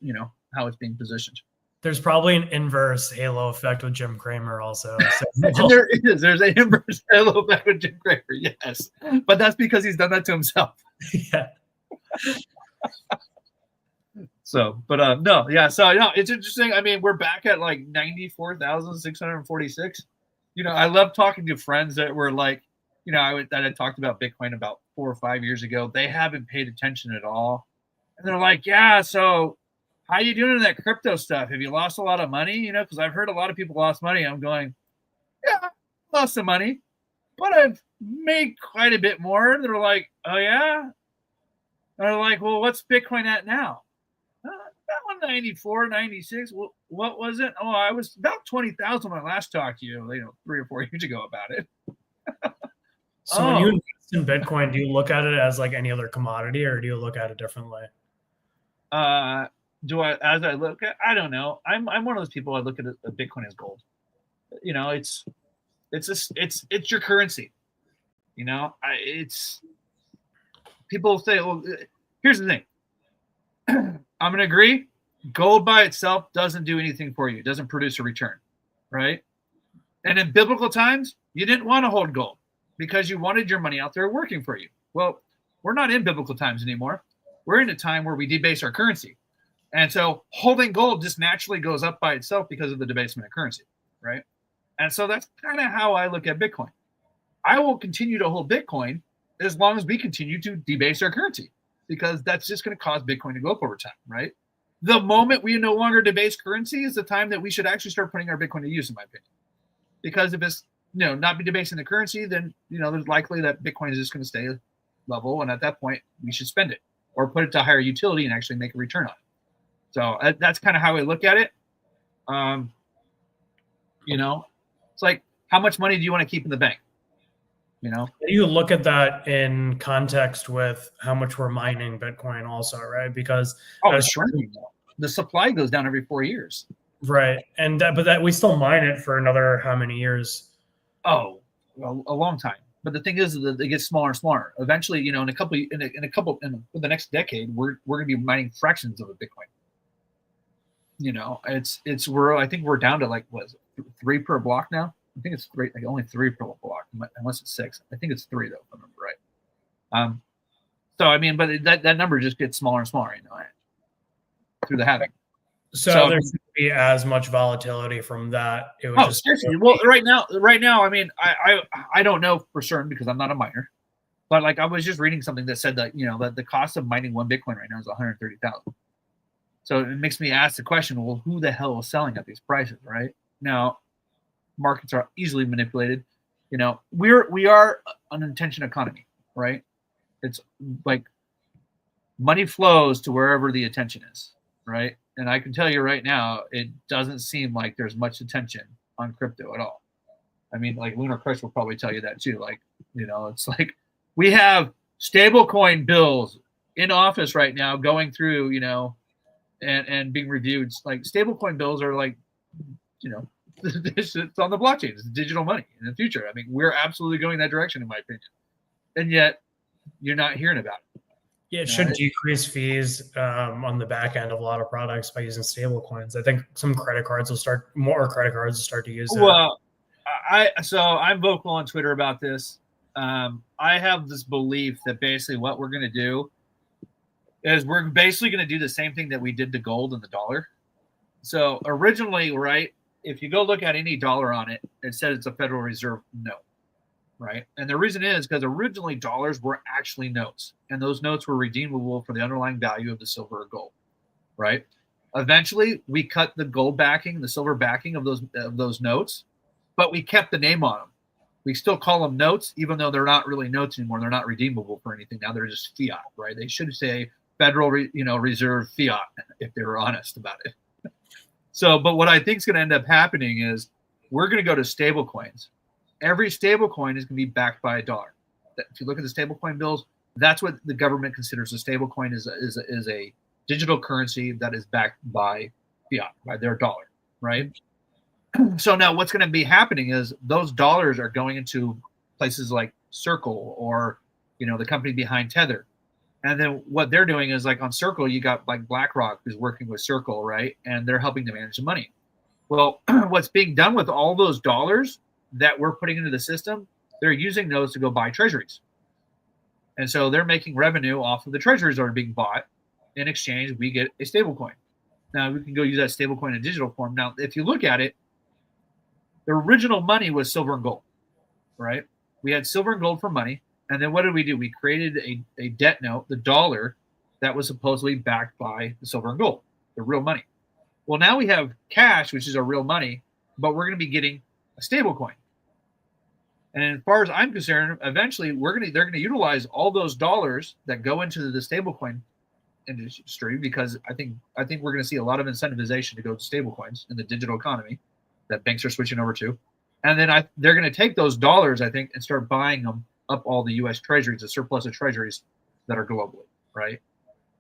Speaker 3: how it's being positioned.
Speaker 4: There's probably an inverse halo effect with Jim Cramer also.
Speaker 3: There is. There's an inverse halo effect with Jim Cramer, yes. But that's because he's done that to himself.
Speaker 4: Yeah.
Speaker 3: So, but no, yeah. So, it's interesting. I mean, we're back at 94,646. I love talking to friends that were that I talked about Bitcoin about 4 or 5 years ago. They haven't paid attention at all. And they're like, yeah, so how you doing in that crypto stuff? Have you lost a lot of money? Because I've heard a lot of people lost money. I'm going, yeah, I lost some money, but I've made quite a bit more. And they're like, oh, yeah? And they're like, well, what's Bitcoin at now? about 94, 96. What was it? Oh, I was about 20,000 when I last talked to you, 3 or 4 years ago about it.
Speaker 4: So when you invest in Bitcoin, do you look at it as like any other commodity, or do you look at it differently?
Speaker 3: Do I, as I look at, I don't know. I'm one of those people. I look at Bitcoin as gold. It's your currency. It's people say, well, here's the thing. I'm going to agree. Gold by itself doesn't do anything for you. It doesn't produce a return, right? And in biblical times, you didn't want to hold gold because you wanted your money out there working for you. Well, we're not in biblical times anymore. We're in a time where we debase our currency. And so holding gold just naturally goes up by itself because of the debasement of currency, right? And so that's kind of how I look at Bitcoin. I will continue to hold Bitcoin as long as we continue to debase our currency, because that's just going to cause Bitcoin to go up over time, right? The moment we no longer debase currency is the time that we should actually start putting our Bitcoin to use, in my opinion. Because if it's not be debasing the currency, then there's likely that Bitcoin is just going to stay level, and at that point we should spend it or put it to higher utility and actually make a return on it. So that's kind of how I look at it. It's like, how much money do you want to keep in the bank?
Speaker 4: You look at that in context with how much we're mining Bitcoin also, right? Because
Speaker 3: it's shrinking. The supply goes down every 4 years.
Speaker 4: Right. And but we still mine it for another how many years?
Speaker 3: Oh, well, a long time. But the thing is that it gets smaller and smaller. Eventually, in the next decade, we're going to be mining fractions of a Bitcoin. I think we're down to like, what is it, 3 per block now? I think it's 3, like only 3 per block, unless it's 6. I think it's 3 though, if I remember right. So I mean, but that number just gets smaller and smaller, through the halving.
Speaker 4: So there shouldn't be as much volatility from that. It was
Speaker 3: seriously. Well, right now, I mean, I don't know for certain because I'm not a miner, but like I was just reading something that said that that the cost of mining 1 Bitcoin right now is 130,000. So it makes me ask the question: well, who the hell is selling at these prices? Right now, markets are easily manipulated. We are an attention economy, right? It's like money flows to wherever the attention is, right? And I can tell you right now, it doesn't seem like there's much attention on crypto at all. I mean, like Lunar Crush will probably tell you that too. Like, it's like we have stablecoin bills in office right now going through, and being reviewed. Like stablecoin bills are like, it's on the blockchain. It's digital money in the future. I mean, we're absolutely going that direction, in my opinion. And yet, you're not hearing about it.
Speaker 4: Yeah, it should decrease fees on the back end of a lot of products by using stable coins. I think more credit cards will start to use it.
Speaker 3: Well, I'm vocal on Twitter about this. I have this belief that basically what we're going to do is we're basically going to do the same thing that we did to gold and the dollar. So originally, right, if you go look at any dollar on it, it said it's a Federal Reserve note. Right. And the reason is because originally dollars were actually notes, and those notes were redeemable for the underlying value of the silver or gold. Right. Eventually, we cut the gold backing, the silver backing of those notes, but we kept the name on them. We still call them notes, even though they're not really notes anymore. They're not redeemable for anything. Now they're just fiat. Right. They should say Federal Reserve fiat if they were honest about it. So, but what I think is going to end up happening is we're going to go to stable coins. Every stable coin is going to be backed by a dollar. If you look at the stable coin bills, that's what the government considers a stable coin is a digital currency that is backed by fiat, by their dollar, right? So now what's going to be happening is those dollars are going into places like Circle or, the company behind Tether. And then what they're doing is like on Circle, you got like BlackRock who's working with Circle, right? And they're helping to manage the money. Well, what's being done with all those dollars that we're putting into the system, they're using those to go buy treasuries. And so they're making revenue off of the treasuries that are being bought. In exchange, we get a stable coin. Now, we can go use that stable coin in digital form. Now, if you look at it, the original money was silver and gold, right? We had silver and gold for money. And then what did we do? We created a debt note, the dollar, that was supposedly backed by the silver and gold, the real money. Well, now we have cash, which is our real money, but we're going to be getting a stable coin. And as far as I'm concerned, eventually they're going to utilize all those dollars that go into the stablecoin industry, because I think we're going to see a lot of incentivization to go to stablecoins in the digital economy that banks are switching over to, and then they're going to take those dollars, I think, and start buying them up all the U.S. treasuries, the surplus of treasuries that are globally, right?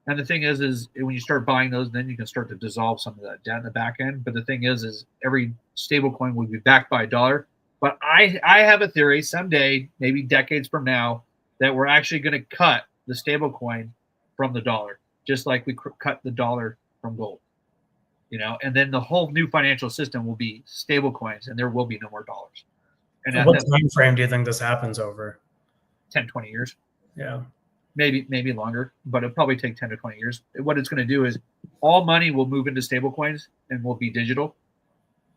Speaker 3: And the thing is when you start buying those, then you can start to dissolve some of that debt in the back end. But the thing is every stable coin will be backed by a dollar. But I have a theory someday, maybe decades from now, that we're actually going to cut the stable coin from the dollar, just like we cut the dollar from gold. And then the whole new financial system will be stable coins, and there will be no more dollars. And
Speaker 4: what time frame do you think this happens over?
Speaker 3: 10, 20 years.
Speaker 4: Yeah.
Speaker 3: Maybe longer, but it'll probably take 10 to 20 years. What it's going to do is all money will move into stable coins and will be digital.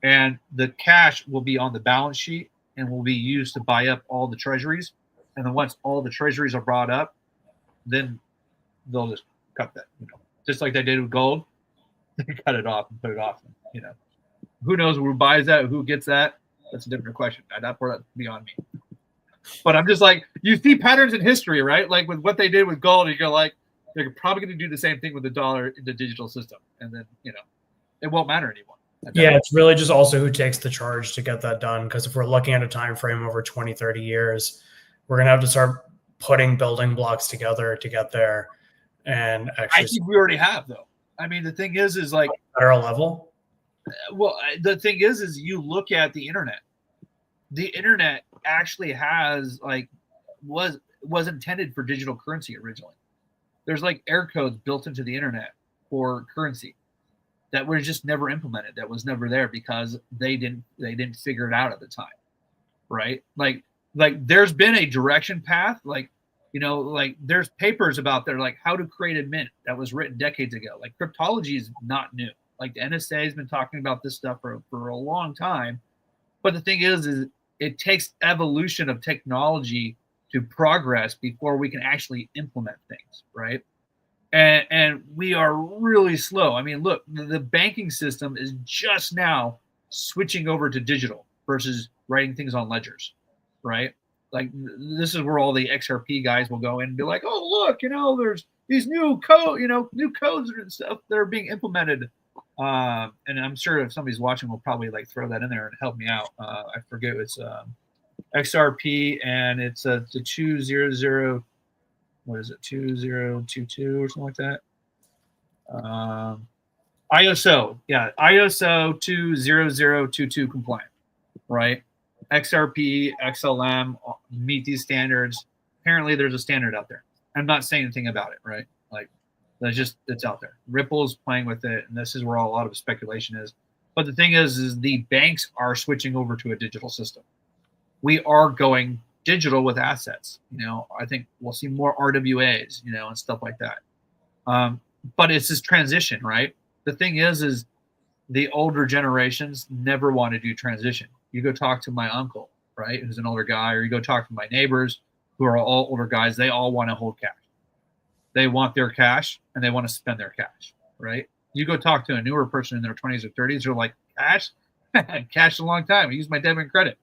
Speaker 3: And the cash will be on the balance sheet and will be used to buy up all the treasuries. And then once all the treasuries are brought up, then they'll just cut that, just like they did with gold. They cut it off and put it off. Who knows who buys that, who gets that? That's a different question. That's beyond me. But I'm just like, you see patterns in history, right? Like with what they did with gold, you go like, they're probably going to do the same thing with the dollar in the digital system. And then, it won't matter anymore.
Speaker 4: Yeah, it's really just also who takes the charge to get that done. Because if we're looking at a time frame over 20, 30 years, we're going to have to start putting building blocks together to get there. And actually,
Speaker 3: I think we already have, though. I mean, the thing is like
Speaker 4: federal level.
Speaker 3: Well, the thing is you look at the internet. The internet actually has was intended for digital currency originally. There's like error codes built into the internet for currency that were just never implemented. That was never there because they didn't figure it out at the time, right? Like there's been a direction path, there's papers about there like how to create a mint that was written decades ago. Like cryptology is not new. Like the NSA has been talking about this stuff for a long time. But the thing is it takes evolution of technology to progress before we can actually implement things, right? And we are really slow. I mean, look, the banking system is just now switching over to digital versus writing things on ledgers, right? Like this is where all the XRP guys will go in and be like, oh, look, there's these new codes and stuff that are being implemented. And I'm sure if somebody's watching, we'll probably throw that in there and help me out. I forget it's XRP, and it's the 200. What is it? 2022 or something like that. ISO, yeah, ISO 20022 compliant, right? XRP, XLM meet these standards. Apparently, there's a standard out there. I'm not saying anything about it, right? It's out there. Ripple's playing with it, and this is where a lot of speculation is. But the thing is the banks are switching over to a digital system. We are going digital with assets. I think we'll see more RWAs, and stuff like that. But it's this transition, right? The thing is the older generations never want to do transition. You go talk to my uncle, right, who's an older guy, or you go talk to my neighbors who are all older guys. They all want to hold cash. They want their cash and they want to spend their cash, right? You go talk to a newer person in their 20s or 30s, they're like, cash? Cash a long time. I use my debit and credit,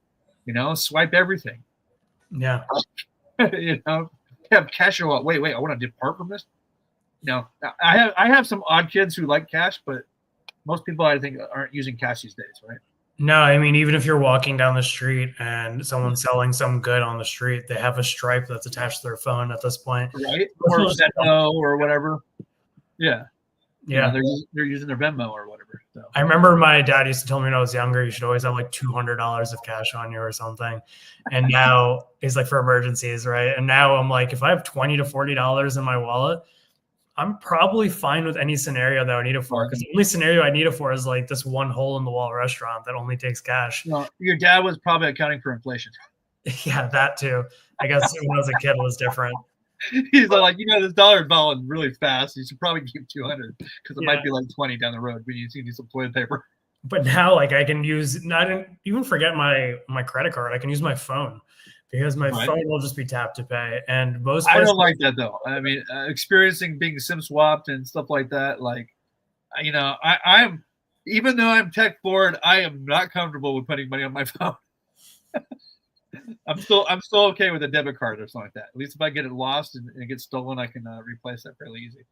Speaker 3: swipe everything.
Speaker 4: Yeah.
Speaker 3: Have cash or what? Wait, I want to depart from this? I have some odd kids who like cash, but most people I think aren't using cash these days, right?
Speaker 4: No, I mean, even if you're walking down the street and someone's selling some good on the street, they have a stripe that's attached to their phone at this point.
Speaker 3: Right. Or Venmo or whatever. Yeah.
Speaker 4: Yeah.
Speaker 3: They're using their Venmo or whatever. So.
Speaker 4: I remember my dad used to tell me when I was younger, you should always have $200 of cash on you or something. And now it's for emergencies, right? And now I'm like, if I have $20 to $40 in my wallet, I'm probably fine with any scenario that I need it for, because the only scenario I need it for is this one hole in the wall restaurant that only takes cash.
Speaker 3: Well, your dad was probably accounting for inflation.
Speaker 4: Yeah, that too. I guess when I was a kid, it was different.
Speaker 3: He's like, this dollar falling really fast. You should probably keep 200 because it might be 20 down the road, but you need some toilet paper.
Speaker 4: But now, I can use even forget my credit card. I can use my phone. Because my phone will just be tap to pay, and most.
Speaker 3: I don't like that though. I mean, experiencing being SIM swapped and stuff like that. I'm even though I'm tech forward, I am not comfortable with putting money on my phone. I'm still okay with a debit card or something like that. At least if I get it lost and it gets stolen, I can replace that fairly easy.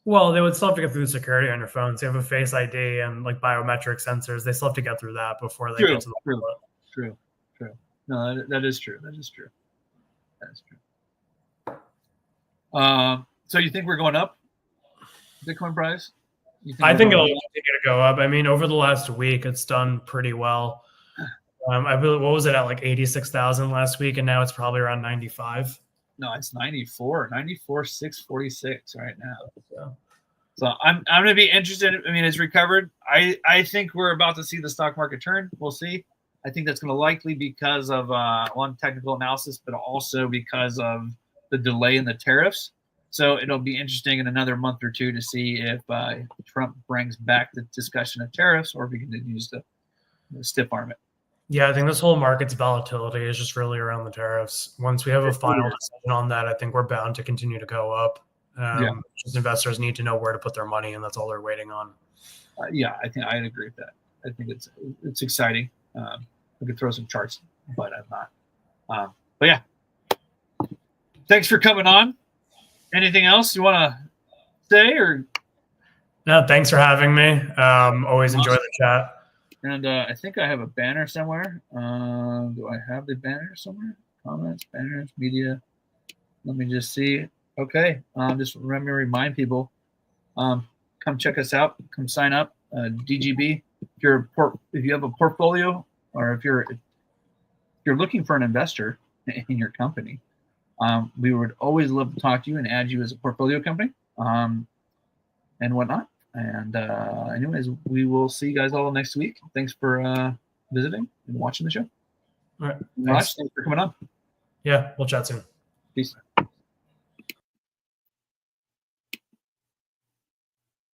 Speaker 4: Well, they would still have to get through security on your phone. So you have a Face ID and like biometric sensors. They still have to get through that before they get to the wallet.
Speaker 3: True. No, that is true. That is true. So you think we're going up, Bitcoin price?
Speaker 4: I think it'll continue to go up. I mean, over the last week, it's done pretty well. I believe, what was it at, like 86,000 last week, and now it's probably around 95.
Speaker 3: No, it's 94,646 right now. So I'm going to be interested. I mean, it's recovered. I think we're about to see the stock market turn. We'll see. I think that's going to likely because of one technical analysis, but also because of the delay in the tariffs. So it'll be interesting in another month or two to see if Trump brings back the discussion of tariffs or if he continues to stiff arm it.
Speaker 4: Yeah, I think this whole market's volatility is just really around the tariffs. Once we have a final decision on that, I think we're bound to continue to go up. Just investors need to know where to put their money, and that's all they're waiting on.
Speaker 3: I think I'd agree with that. I think it's exciting. I could throw some charts, but I'm not. But yeah, thanks for coming on. Anything else you want to say or?
Speaker 4: No, thanks for having me. Always enjoy the chat.
Speaker 3: And I think I have a banner somewhere. Do I have the banner somewhere? Comments, banners, media. Let me just see. Okay. Just remember to remind people, come check us out. Come sign up. DGB. If you have a portfolio, or if you're looking for an investor in your company, we would always love to talk to you and add you as a portfolio company, and whatnot. And anyways, we will see you guys all next week. Thanks for visiting and watching the show.
Speaker 4: All right.
Speaker 3: Thanks for coming on.
Speaker 4: Yeah, we'll chat soon.
Speaker 3: Peace.